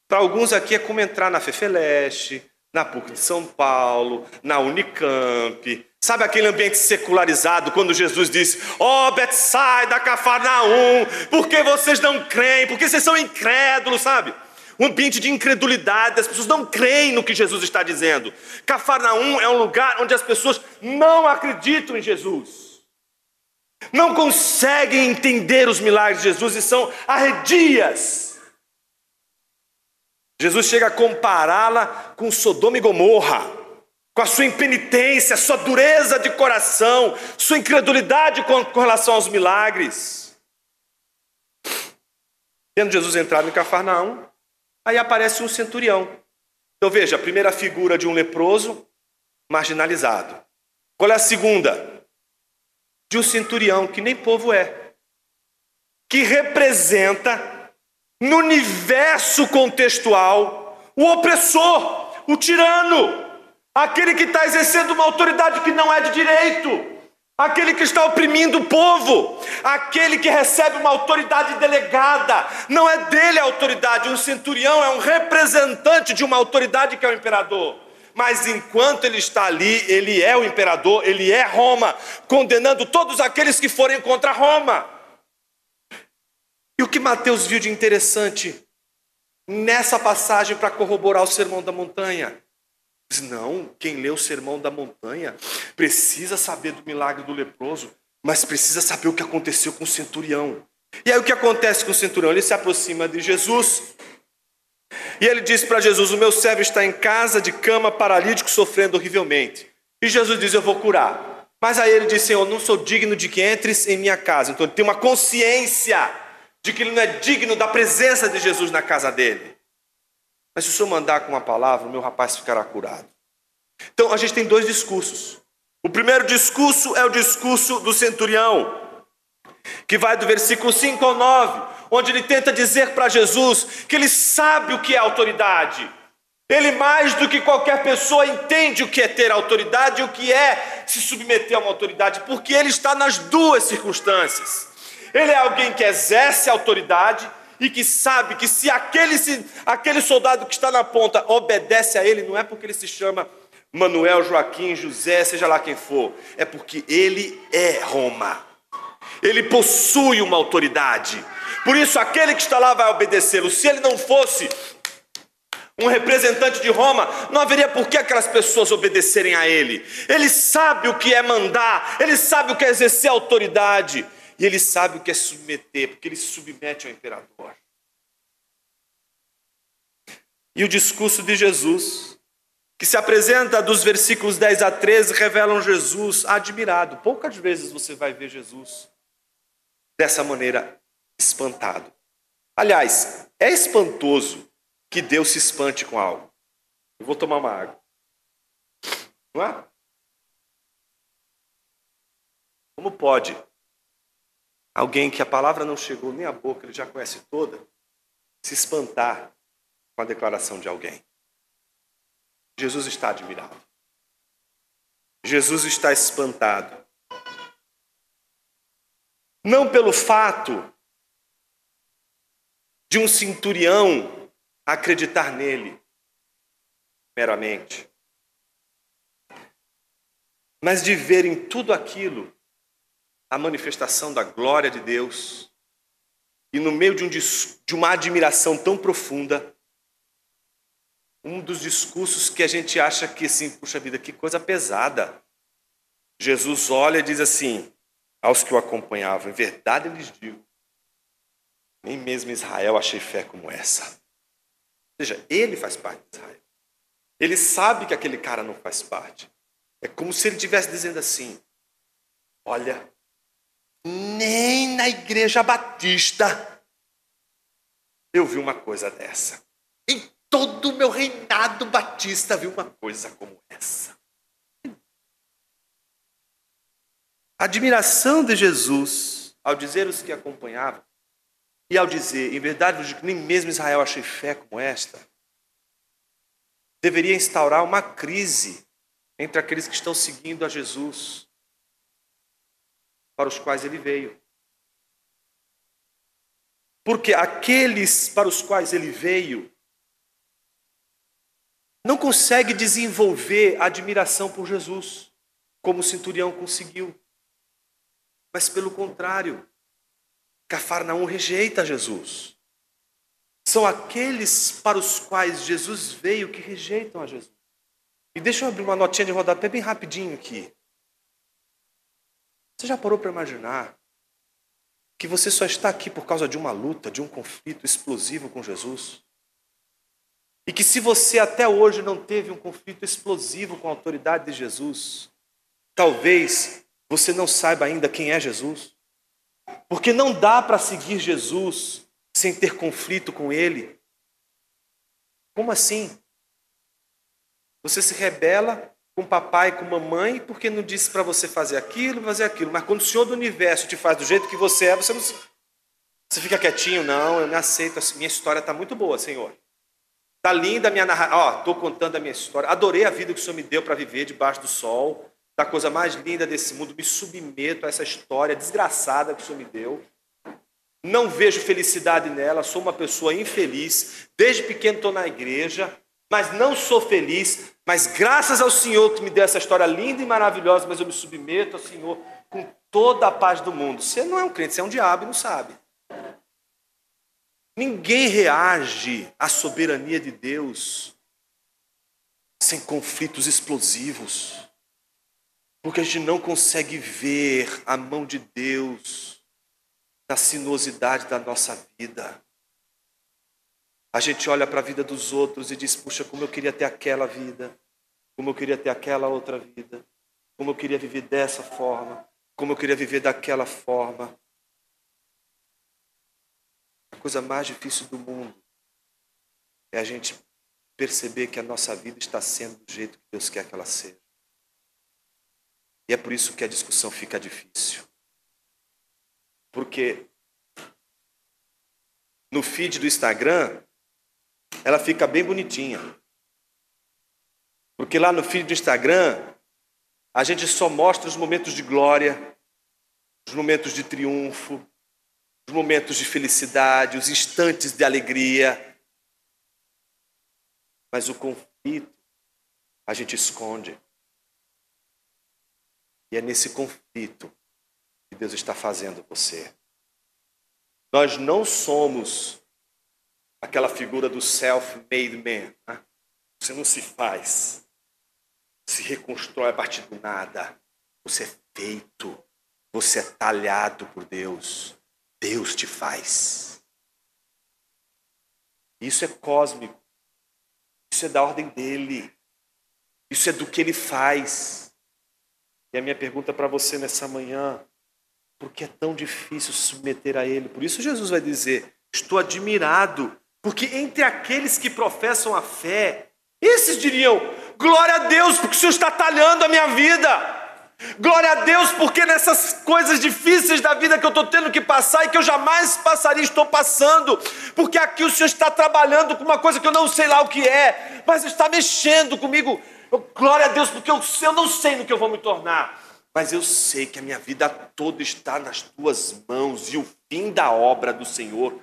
para alguns aqui é como entrar na Fefeleste, na PUC de São Paulo, na Unicamp. Sabe aquele ambiente secularizado, quando Jesus disse: ó, Betsaida, Cafarnaum, por que vocês não creem? Porque vocês são incrédulos, sabe? Um ambiente de incredulidade, as pessoas não creem no que Jesus está dizendo. Cafarnaum é um lugar onde as pessoas não acreditam em Jesus. Não conseguem entender os milagres de Jesus e são arredias. Jesus chega a compará-la com Sodoma e Gomorra, com a sua impenitência, sua dureza de coração, sua incredulidade com relação aos milagres. Tendo Jesus entrado em Cafarnaum, aí aparece um centurião. Então veja, a primeira figura de um leproso marginalizado. Qual é a segunda? De um centurião que nem povo é, que representa no universo contextual o opressor, o tirano, aquele que está exercendo uma autoridade que não é de direito, aquele que está oprimindo o povo, aquele que recebe uma autoridade delegada. Não é dele a autoridade. Um centurião é um representante de uma autoridade que é o imperador. Mas enquanto ele está ali, ele é o imperador, ele é Roma, condenando todos aqueles que forem contra Roma. E o que Mateus viu de interessante nessa passagem para corroborar o Sermão da Montanha? Não, quem lê o Sermão da Montanha precisa saber do milagre do leproso, mas precisa saber o que aconteceu com o centurião. E aí o que acontece com o centurião? Ele se aproxima de Jesus e ele diz para Jesus: o meu servo está em casa de cama, paralítico, sofrendo horrivelmente. E Jesus diz: eu vou curar. Mas aí ele diz: Senhor, não sou digno de que entres em minha casa. Então ele tem uma consciência de que ele não é digno da presença de Jesus na casa dele. Mas se o Senhor mandar com uma palavra, o meu rapaz ficará curado. Então a gente tem dois discursos. O primeiro discurso é o discurso do centurião, que vai do versículo 5 ao 9, onde ele tenta dizer para Jesus que ele sabe o que é autoridade. Ele, mais do que qualquer pessoa, entende o que é ter autoridade e o que é se submeter a uma autoridade, porque ele está nas duas circunstâncias. Ele é alguém que exerce autoridade e que sabe que se aquele soldado que está na ponta obedece a ele, não é porque ele se chama Manuel, Joaquim, José, seja lá quem for, é porque ele é Roma. Ele possui uma autoridade. Por isso, aquele que está lá vai obedecê-lo. Se ele não fosse um representante de Roma, não haveria por que aquelas pessoas obedecerem a ele. Ele sabe o que é mandar, ele sabe o que é exercer autoridade, e ele sabe o que é submeter, porque ele se submete ao imperador. E o discurso de Jesus, que se apresenta dos versículos 10 a 13, revelam Jesus admirado. Poucas vezes você vai ver Jesus dessa maneira espantado. Aliás, é espantoso que Deus se espante com algo. Eu vou tomar uma água. Não é? Como pode alguém que a palavra não chegou nem à boca, ele já conhece toda, se espantar com a declaração de alguém? Jesus está admirado. Jesus está espantado. Não pelo fato de um centurião acreditar nele meramente, mas de ver em tudo aquilo a manifestação da glória de Deus, e no meio de uma admiração tão profunda, um dos discursos que a gente acha que assim, puxa vida, que coisa pesada. Jesus olha e diz assim aos que o acompanhavam: em verdade eu lhes digo, nem mesmo em Israel achei fé como essa. Ou seja, ele faz parte de Israel. Ele sabe que aquele cara não faz parte. É como se ele estivesse dizendo assim: olha, nem na igreja batista eu vi uma coisa dessa. Em todo o meu reinado batista vi uma coisa como essa. A admiração de Jesus ao dizer os que acompanhavam, e ao dizer, em verdade, nem mesmo Israel achei fé como esta, deveria instaurar uma crise entre aqueles que estão seguindo a Jesus, para os quais ele veio. Porque aqueles para os quais ele veio não conseguem desenvolver admiração por Jesus, como o centurião conseguiu. Mas pelo contrário, Cafarnaum rejeita Jesus. São aqueles para os quais Jesus veio que rejeitam a Jesus. E deixa eu abrir uma notinha de rodapé bem rapidinho aqui. Você já parou para imaginar que você só está aqui por causa de uma luta, de um conflito explosivo com Jesus? E que se você até hoje não teve um conflito explosivo com a autoridade de Jesus, talvez você não saiba ainda quem é Jesus? Porque não dá para seguir Jesus sem ter conflito com ele. Como assim? Você se rebela com papai, com mamãe, porque não disse para você fazer aquilo. Mas quando o Senhor do Universo te faz do jeito que você é, você fica quietinho. Não, eu me aceito. Minha história está muito boa, Senhor. Está linda a minha narrativa. Estou contando a minha história. Adorei a vida que o Senhor me deu para viver debaixo do sol. Da coisa mais linda desse mundo, me submeto a essa história desgraçada que o Senhor me deu. Não vejo felicidade nela, sou uma pessoa infeliz. Desde pequeno estou na igreja, mas não sou feliz. Mas graças ao Senhor que me deu essa história linda e maravilhosa, mas eu me submeto ao Senhor com toda a paz do mundo. Você não é um crente, você é um diabo e não sabe. Ninguém reage à soberania de Deus sem conflitos explosivos. Porque a gente não consegue ver a mão de Deus na sinuosidade da nossa vida. A gente olha para a vida dos outros e diz, puxa, como eu queria ter aquela vida, como eu queria ter aquela outra vida, como eu queria viver dessa forma, como eu queria viver daquela forma. A coisa mais difícil do mundo é a gente perceber que a nossa vida está sendo do jeito que Deus quer que ela seja. E é por isso que a discussão fica difícil. Porque no feed do Instagram, ela fica bem bonitinha. Porque lá no feed do Instagram, a gente só mostra os momentos de glória, os momentos de triunfo, os momentos de felicidade, os instantes de alegria. Mas o conflito a gente esconde. E é nesse conflito que Deus está fazendo você. Nós não somos aquela figura do self-made man. Né? Você não se faz, se reconstrói a partir do nada. Você é feito, você é talhado por Deus. Deus te faz. Isso é cósmico. Isso é da ordem dele. Isso é do que ele faz. E a minha pergunta para você nessa manhã: por que é tão difícil se submeter a ele? Por isso Jesus vai dizer: estou admirado, porque entre aqueles que professam a fé, esses diriam: glória a Deus, porque o Senhor está talhando a minha vida. Glória a Deus, porque nessas coisas difíceis da vida que eu estou tendo que passar e que eu jamais passaria, estou passando. Porque aqui o Senhor está trabalhando com uma coisa que eu não sei lá o que é, mas está mexendo comigo. Glória a Deus, porque eu não sei no que eu vou me tornar. Mas eu sei que a minha vida toda está nas tuas mãos. E o fim da obra do Senhor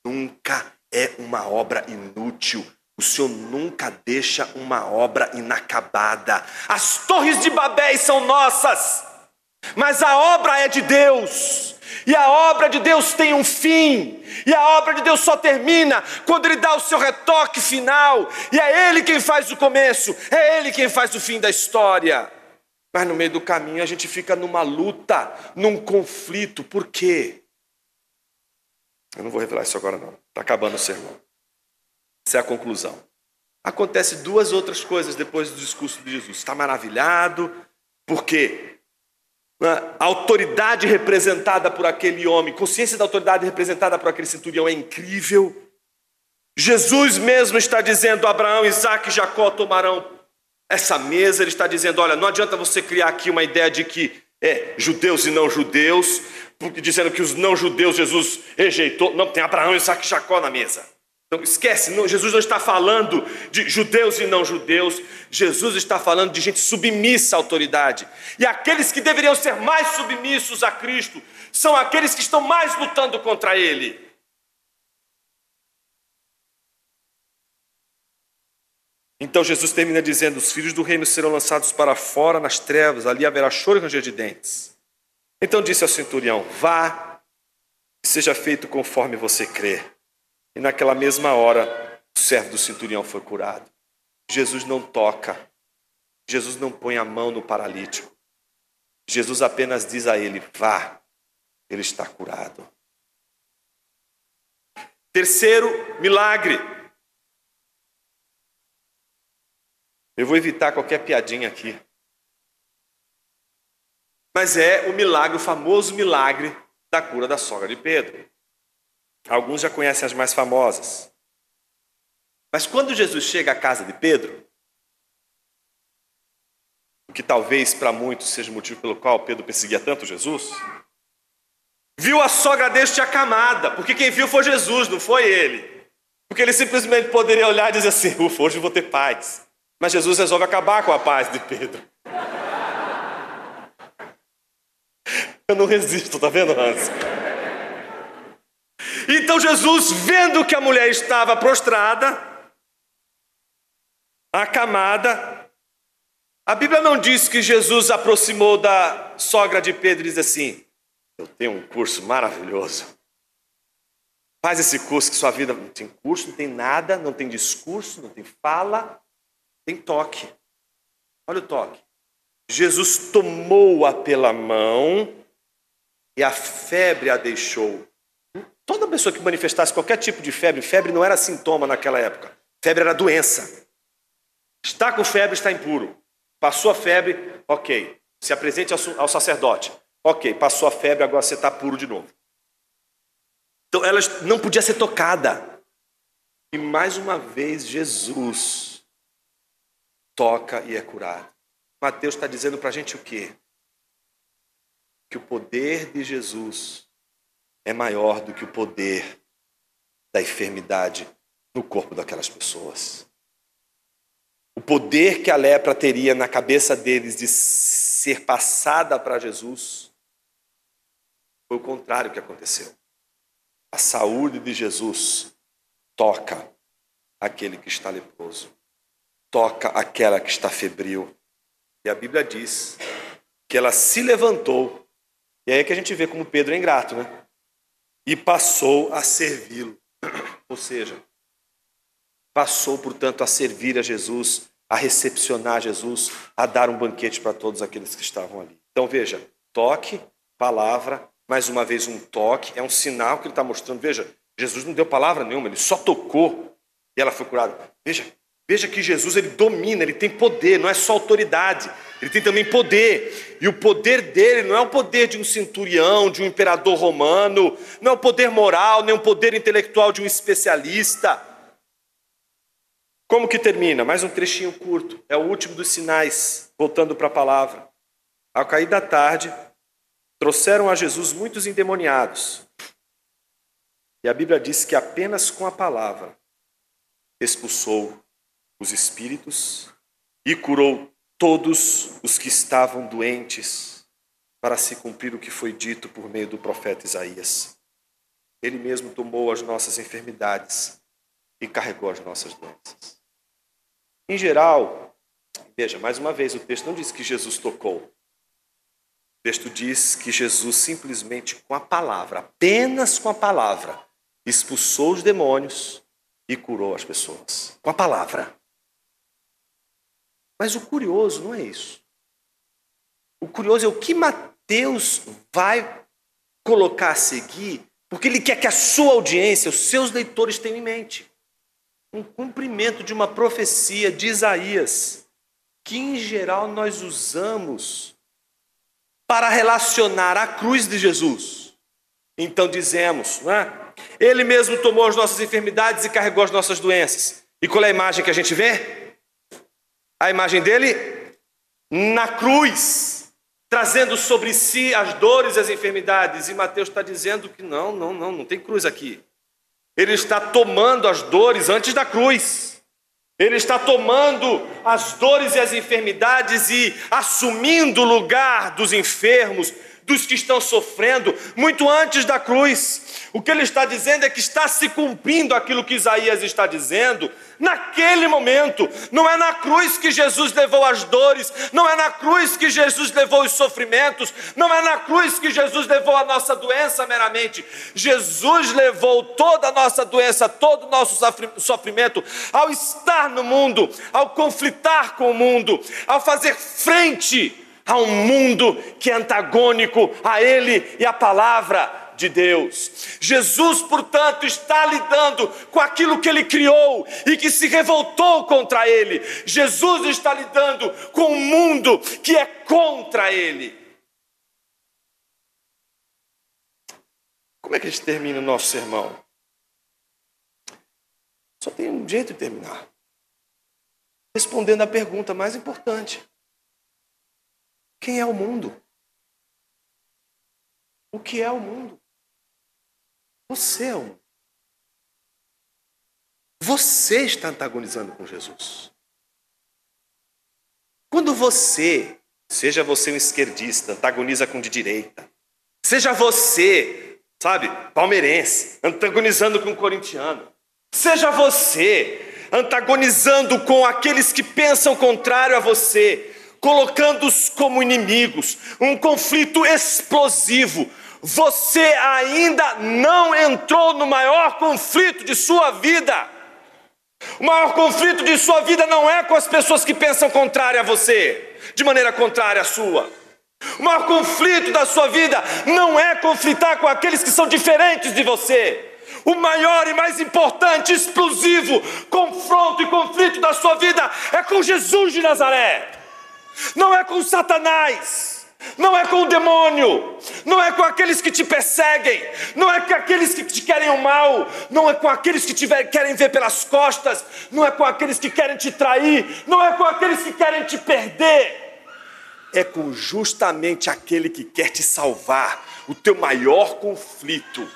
nunca é uma obra inútil. O Senhor nunca deixa uma obra inacabada. As torres de Babel são nossas, mas a obra é de Deus. E a obra de Deus tem um fim. E a obra de Deus só termina quando Ele dá o seu retoque final. E é Ele quem faz o começo, é Ele quem faz o fim da história. Mas no meio do caminho a gente fica numa luta, num conflito. Por quê? Eu não vou revelar isso agora não. Está acabando o sermão. Essa é a conclusão. Acontece duas outras coisas depois do discurso de Jesus. Está maravilhado, porque a autoridade representada por aquele homem, consciência da autoridade representada por aquele centurião é incrível. Jesus mesmo está dizendo: Abraão, Isaac e Jacó tomarão essa mesa. Ele está dizendo: olha, não adianta você criar aqui uma ideia de que judeus e não judeus, porque dizendo que os não judeus Jesus rejeitou. Não, tem Abraão, Isaac e Jacó na mesa. Então esquece, Jesus não está falando de judeus e não judeus. Jesus está falando de gente submissa à autoridade. E aqueles que deveriam ser mais submissos a Cristo são aqueles que estão mais lutando contra Ele. Então Jesus termina dizendo: os filhos do reino serão lançados para fora nas trevas, ali haverá choro e ranger de dentes. Então disse ao centurião: vá, e seja feito conforme você crê. E naquela mesma hora, o servo do centurião foi curado. Jesus não toca, Jesus não põe a mão no paralítico. Jesus apenas diz a ele: vá, ele está curado. Terceiro milagre. Eu vou evitar qualquer piadinha aqui. Mas é o milagre, o famoso milagre da cura da sogra de Pedro. Alguns já conhecem as mais famosas. Mas quando Jesus chega à casa de Pedro, o que talvez para muitos seja o motivo pelo qual Pedro perseguia tanto Jesus, viu a sogra deste acamada, porque quem viu foi Jesus, não foi ele. Porque ele simplesmente poderia olhar e dizer assim: ufa, hoje eu vou ter paz. Mas Jesus resolve acabar com a paz de Pedro. Eu não resisto, tá vendo, Hans? Então Jesus, vendo que a mulher estava prostrada, acamada, a Bíblia não diz que Jesus aproximou da sogra de Pedro e diz assim: eu tenho um curso maravilhoso. Faz esse curso que sua vida não tem curso, não tem nada, não tem discurso, não tem fala, tem toque. Olha o toque. Jesus tomou-a pela mão e a febre a deixou. Toda pessoa que manifestasse qualquer tipo de febre, febre não era sintoma naquela época. Febre era doença. Está com febre, está impuro. Passou a febre, ok. Se apresente ao sacerdote. Ok, passou a febre, agora você está puro de novo. Então ela não podia ser tocada. E mais uma vez Jesus toca e é curado. Mateus está dizendo para a gente o quê? Que o poder de Jesus é maior do que o poder da enfermidade no corpo daquelas pessoas. O poder que a lepra teria na cabeça deles de ser passada para Jesus foi o contrário que aconteceu. A saúde de Jesus toca aquele que está leproso, toca aquela que está febril. E a Bíblia diz que ela se levantou. E aí é que a gente vê como Pedro é ingrato, né? E passou a servi-lo. Ou seja, passou, portanto, a servir a Jesus, a recepcionar Jesus, a dar um banquete para todos aqueles que estavam ali. Então veja, toque, palavra, mais uma vez um toque, é um sinal que ele está mostrando. Veja, Jesus não deu palavra nenhuma, ele só tocou e ela foi curada. Veja que Jesus, ele domina, ele tem poder, não é só autoridade, ele tem também poder. E o poder dele não é o poder de um centurião, de um imperador romano, não é o poder moral, nem o poder intelectual de um especialista. Como que termina? Mais um trechinho curto, é o último dos sinais, voltando para a palavra. Ao cair da tarde, trouxeram a Jesus muitos endemoniados. E a Bíblia diz que apenas com a palavra expulsou os espíritos e curou todos os que estavam doentes, para se cumprir o que foi dito por meio do profeta Isaías. Ele mesmo tomou as nossas enfermidades e carregou as nossas doenças. Em geral, veja, mais uma vez, o texto não diz que Jesus tocou. O texto diz que Jesus simplesmente com a palavra, apenas com a palavra, expulsou os demônios e curou as pessoas. Com a palavra. Mas o curioso não é isso. O curioso é o que Mateus vai colocar a seguir, porque ele quer que a sua audiência, os seus leitores tenham em mente um cumprimento de uma profecia de Isaías, que em geral nós usamos para relacionar a cruz de Jesus. Então dizemos, não é? Ele mesmo tomou as nossas enfermidades e carregou as nossas doenças. E qual é a imagem que a gente vê? A imagem dele na cruz, trazendo sobre si as dores e as enfermidades. E Mateus está dizendo que não tem cruz aqui. Ele está tomando as dores antes da cruz. Ele está tomando as dores e as enfermidades e assumindo o lugar dos enfermos, dos que estão sofrendo, muito antes da cruz. O que ele está dizendo é que está se cumprindo aquilo que Isaías está dizendo naquele momento. Não é na cruz que Jesus levou as dores, não é na cruz que Jesus levou os sofrimentos, não é na cruz que Jesus levou a nossa doença meramente. Jesus levou toda a nossa doença, todo o nosso sofrimento ao estar no mundo, ao conflitar com o mundo, ao fazer frente a um mundo que é antagônico a Ele e a palavra de Deus. Jesus, portanto, está lidando com aquilo que Ele criou e que se revoltou contra Ele. Jesus está lidando com um mundo que é contra Ele. Como é que a gente termina o nosso sermão? Só tem um jeito de terminar. Respondendo a pergunta mais importante. Quem é o mundo? O que é o mundo? Você é o mundo. Você está antagonizando com Jesus. Quando você, seja você um esquerdista, antagoniza com de direita, seja você, palmeirense, antagonizando com o corintiano, seja você antagonizando com aqueles que pensam contrário a você, colocando-os como inimigos, um conflito explosivo. Você ainda não entrou no maior conflito de sua vida. O maior conflito de sua vida não é com as pessoas que pensam contrário a você, de maneira contrária à sua. O maior conflito da sua vida não é conflitar com aqueles que são diferentes de você. O maior e mais importante, explosivo confronto e conflito da sua vida é com Jesus de Nazaré. Não é com Satanás, não é com o demônio, não é com aqueles que te perseguem, não é com aqueles que te querem o mal, não é com aqueles que querem ver pelas costas, não é com aqueles que querem te trair, não é com aqueles que querem te perder. É com justamente aquele que quer te salvar. O teu maior conflito,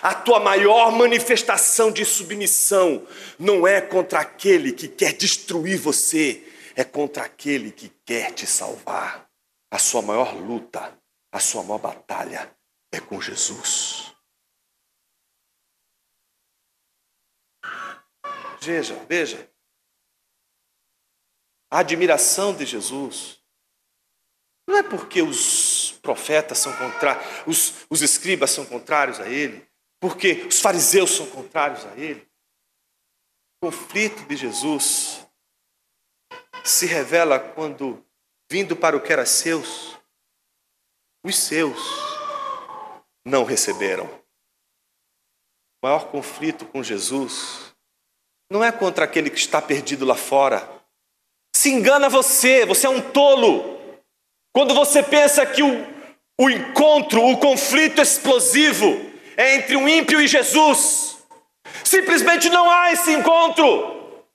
a tua maior manifestação de submissão não é contra aquele que quer destruir você, é contra aquele que quer te salvar. A sua maior luta, a sua maior batalha é com Jesus. Veja. A admiração de Jesus não é porque os profetas são contrários, os escribas são contrários a ele, porque os fariseus são contrários a ele. O conflito de Jesus se revela quando, vindo para o que era seus, os seus não receberam. O maior conflito com Jesus não é contra aquele que está perdido lá fora. Se engana você é um tolo. Quando você pensa que o encontro, o conflito explosivo é entre um ímpio e Jesus. Simplesmente não há esse encontro.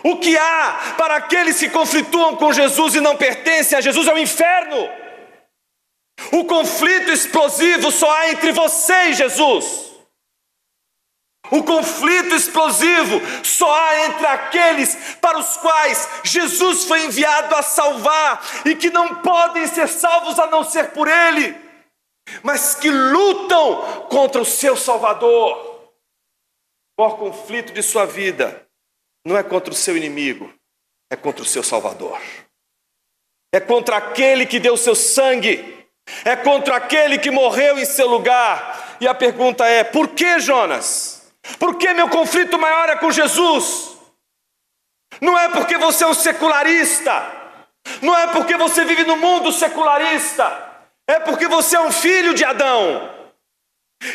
O que há para aqueles que conflituam com Jesus e não pertencem a Jesus é o inferno. O conflito explosivo só há entre você e Jesus. O conflito explosivo só há entre aqueles para os quais Jesus foi enviado a salvar e que não podem ser salvos a não ser por Ele, mas que lutam contra o seu Salvador. O maior conflito de sua vida não é contra o seu inimigo, é contra o seu Salvador. É contra aquele que deu seu sangue, é contra aquele que morreu em seu lugar. E a pergunta é: por que, Jonas? Por que meu conflito maior é com Jesus? Não é porque você é um secularista, não é porque você vive no mundo secularista, é porque você é um filho de Adão.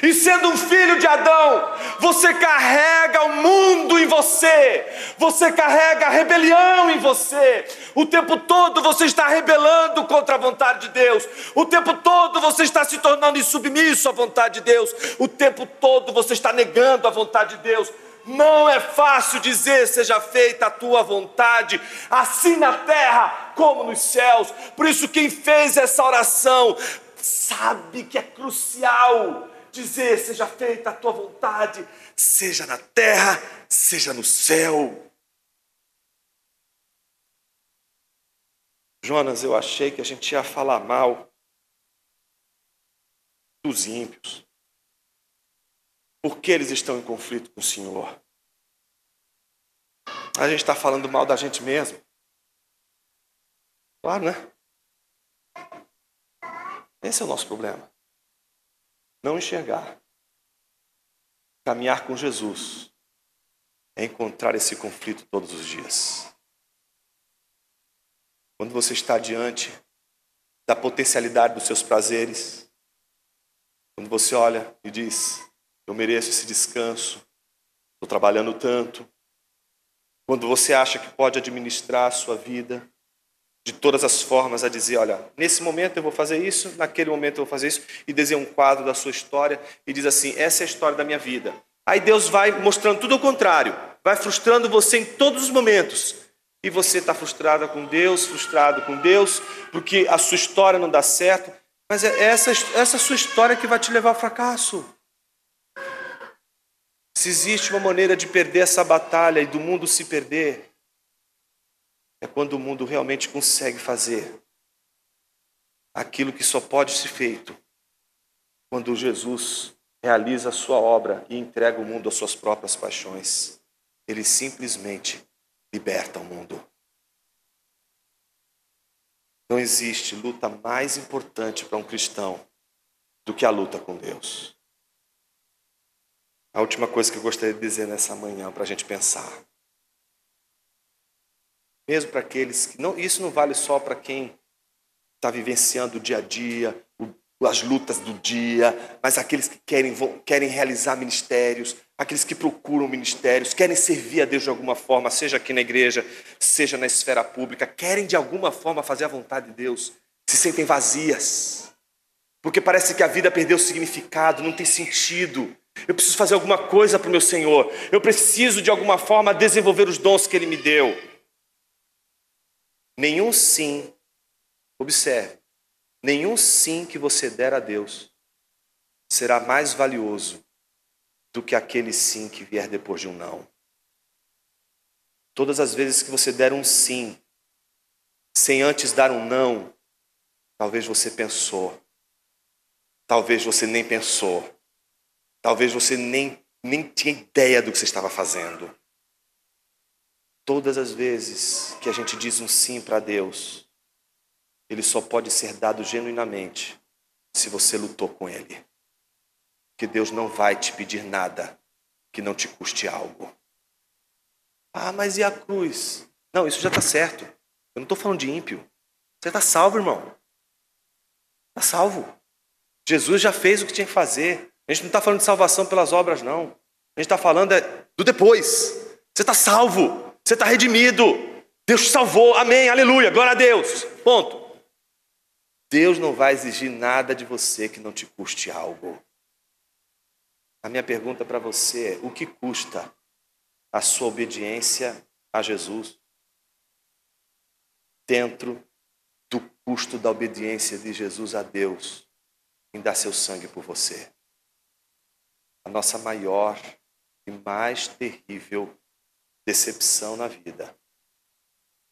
E sendo um filho de Adão, você carrega o mundo em você, você carrega a rebelião em você. O tempo todo você está rebelando contra a vontade de Deus. O tempo todo você está se tornando insubmisso à vontade de Deus. O tempo todo você está negando a vontade de Deus. Não é fácil dizer: seja feita a tua vontade, assim na terra como nos céus. Por isso quem fez essa oração sabe que é crucial dizer: seja feita a tua vontade, seja na terra, seja no céu. Jonas, eu achei que a gente ia falar mal dos ímpios, porque eles estão em conflito com o Senhor. A gente está falando mal da gente mesmo. Claro, né? Esse é o nosso problema. Não enxergar. Caminhar com Jesus é encontrar esse conflito todos os dias. Quando você está diante da potencialidade dos seus prazeres, quando você olha e diz: eu mereço esse descanso, estou trabalhando tanto. Quando você acha que pode administrar a sua vida de todas as formas, a dizer: olha, nesse momento eu vou fazer isso, naquele momento eu vou fazer isso, e desenha um quadro da sua história e diz assim: essa é a história da minha vida. Aí Deus vai mostrando tudo ao contrário, vai frustrando você em todos os momentos. E você está frustrado com Deus, porque a sua história não dá certo. Mas é essa sua história que vai te levar ao fracasso. Se existe uma maneira de perder essa batalha e do mundo se perder, é quando o mundo realmente consegue fazer aquilo que só pode ser feito quando Jesus realiza a sua obra e entrega o mundo às suas próprias paixões. Ele simplesmente liberta o mundo. Não existe luta mais importante para um cristão do que a luta com Deus. A última coisa que eu gostaria de dizer nessa manhã para a gente pensar. Mesmo para aqueles que não, isso não vale só para quem está vivenciando o dia a dia, as lutas do dia, mas aqueles que querem realizar ministérios, aqueles que procuram ministérios, querem servir a Deus de alguma forma, seja aqui na igreja, seja na esfera pública, querem de alguma forma fazer a vontade de Deus, se sentem vazias, porque parece que a vida perdeu significado, não tem sentido. Eu preciso fazer alguma coisa para o meu Senhor, eu preciso de alguma forma desenvolver os dons que Ele me deu. Nenhum sim, observe, nenhum sim que você der a Deus será mais valioso do que aquele sim que vier depois de um não. Todas as vezes que você der um sim, sem antes dar um não, talvez você pensou, talvez você nem pensou, talvez você nem tinha ideia do que você estava fazendo. todas as vezes que a gente diz um sim para Deus, ele só pode ser dado genuinamente se você lutou com ele. Porque Deus não vai te pedir nada que não te custe algo. Ah, mas e a cruz? Não, isso já está certo. Eu não estou falando de ímpio. Você está salvo, irmão. Está salvo. Jesus já fez o que tinha que fazer. A gente não está falando de salvação pelas obras, não. A gente está falando do depois. Você está salvo. Você está redimido. Deus te salvou. Amém, aleluia, glória a Deus. Ponto. Deus não vai exigir nada de você que não te custe algo. A minha pergunta para você é: o que custa a sua obediência a Jesus dentro do custo da obediência de Jesus a Deus em dar seu sangue por você? A nossa maior e mais terrível decepção na vida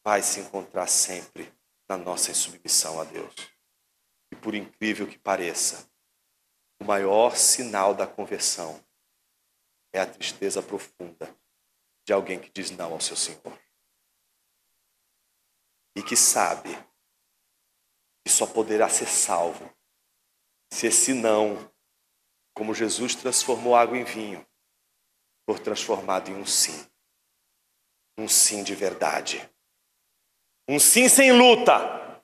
vai se encontrar sempre na nossa insubmissão a Deus. E por incrível que pareça, o maior sinal da conversão é a tristeza profunda de alguém que diz não ao seu Senhor. E que sabe que só poderá ser salvo se esse não, como Jesus transformou água em vinho, for transformado em um sim. Um sim de verdade. Um sim sem luta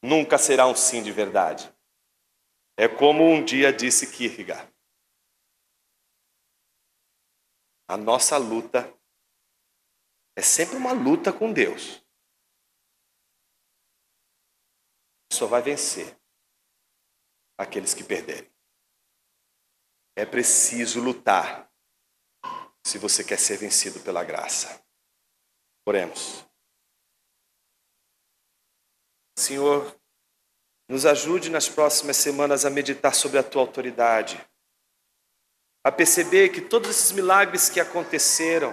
nunca será um sim de verdade. É como um dia disse Kierkegaard: a nossa luta é sempre uma luta com Deus. Só vai vencer aqueles que perderem. É preciso lutar se você quer ser vencido pela graça. Oremos. Senhor, nos ajude nas próximas semanas a meditar sobre a Tua autoridade, a perceber que todos esses milagres que aconteceram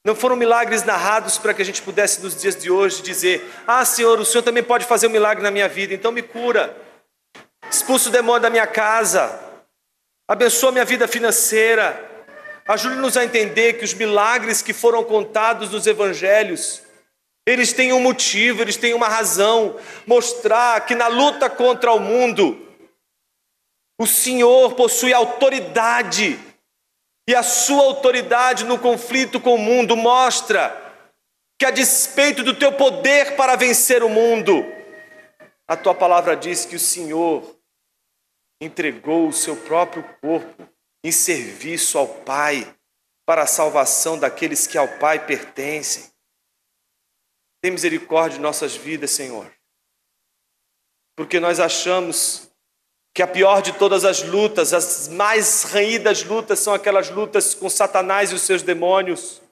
não foram milagres narrados para que a gente pudesse nos dias de hoje dizer: ah, Senhor, o Senhor também pode fazer um milagre na minha vida, então me cura, expulsa o demônio da minha casa, abençoa minha vida financeira. Ajude-nos a entender que os milagres que foram contados nos evangelhos, eles têm um motivo, eles têm uma razão. Mostrar que na luta contra o mundo, o Senhor possui autoridade. E a sua autoridade no conflito com o mundo mostra que, a despeito do teu poder para vencer o mundo, a tua palavra diz que o Senhor entregou o seu próprio corpo em serviço ao Pai, para a salvação daqueles que ao Pai pertencem. Tem misericórdia de nossas vidas, Senhor, porque nós achamos que a pior de todas as lutas, as mais ranhidas lutas, são aquelas lutas com Satanás e os seus demônios.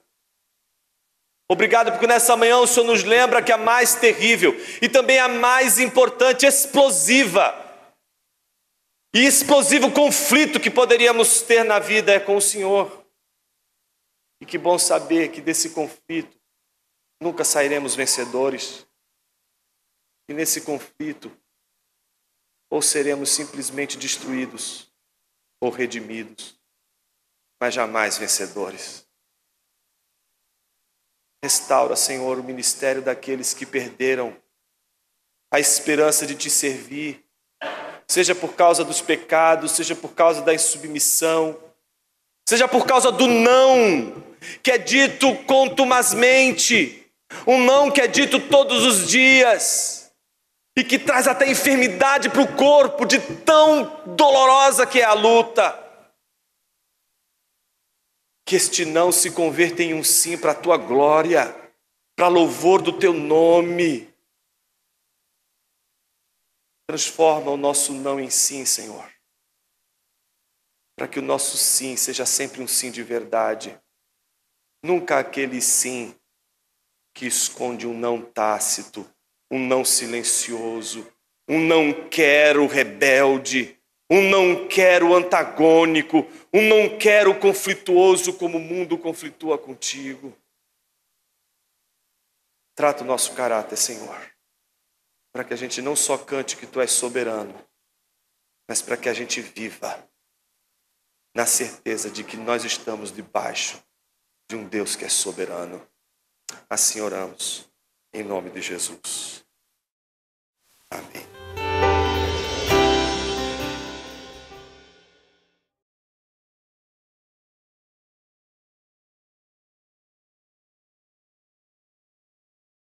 Obrigado porque nessa manhã o Senhor nos lembra que a mais terrível e também a mais importante, explosiva e explosivo conflito que poderíamos ter na vida é com o Senhor. E que bom saber que desse conflito nunca sairemos vencedores. E nesse conflito, ou seremos simplesmente destruídos, ou redimidos, mas jamais vencedores. Restaura, Senhor, o ministério daqueles que perderam a esperança de te servir, seja por causa dos pecados, seja por causa da insubmissão, seja por causa do não, que é dito contumazmente, um não que é dito todos os dias, e que traz até enfermidade para o corpo, de tão dolorosa que é a luta. Que este não se converta em um sim para a tua glória, para louvor do teu nome. Transforma o nosso não em sim, Senhor, para que o nosso sim seja sempre um sim de verdade, nunca aquele sim que esconde um não tácito, um não silencioso, um não quero rebelde, um não quero antagônico, um não quero conflituoso como o mundo conflitua contigo. Trata o nosso caráter, Senhor, para que a gente não só cante que Tu és soberano, mas para que a gente viva na certeza de que nós estamos debaixo de um Deus que é soberano. Assim oramos, em nome de Jesus.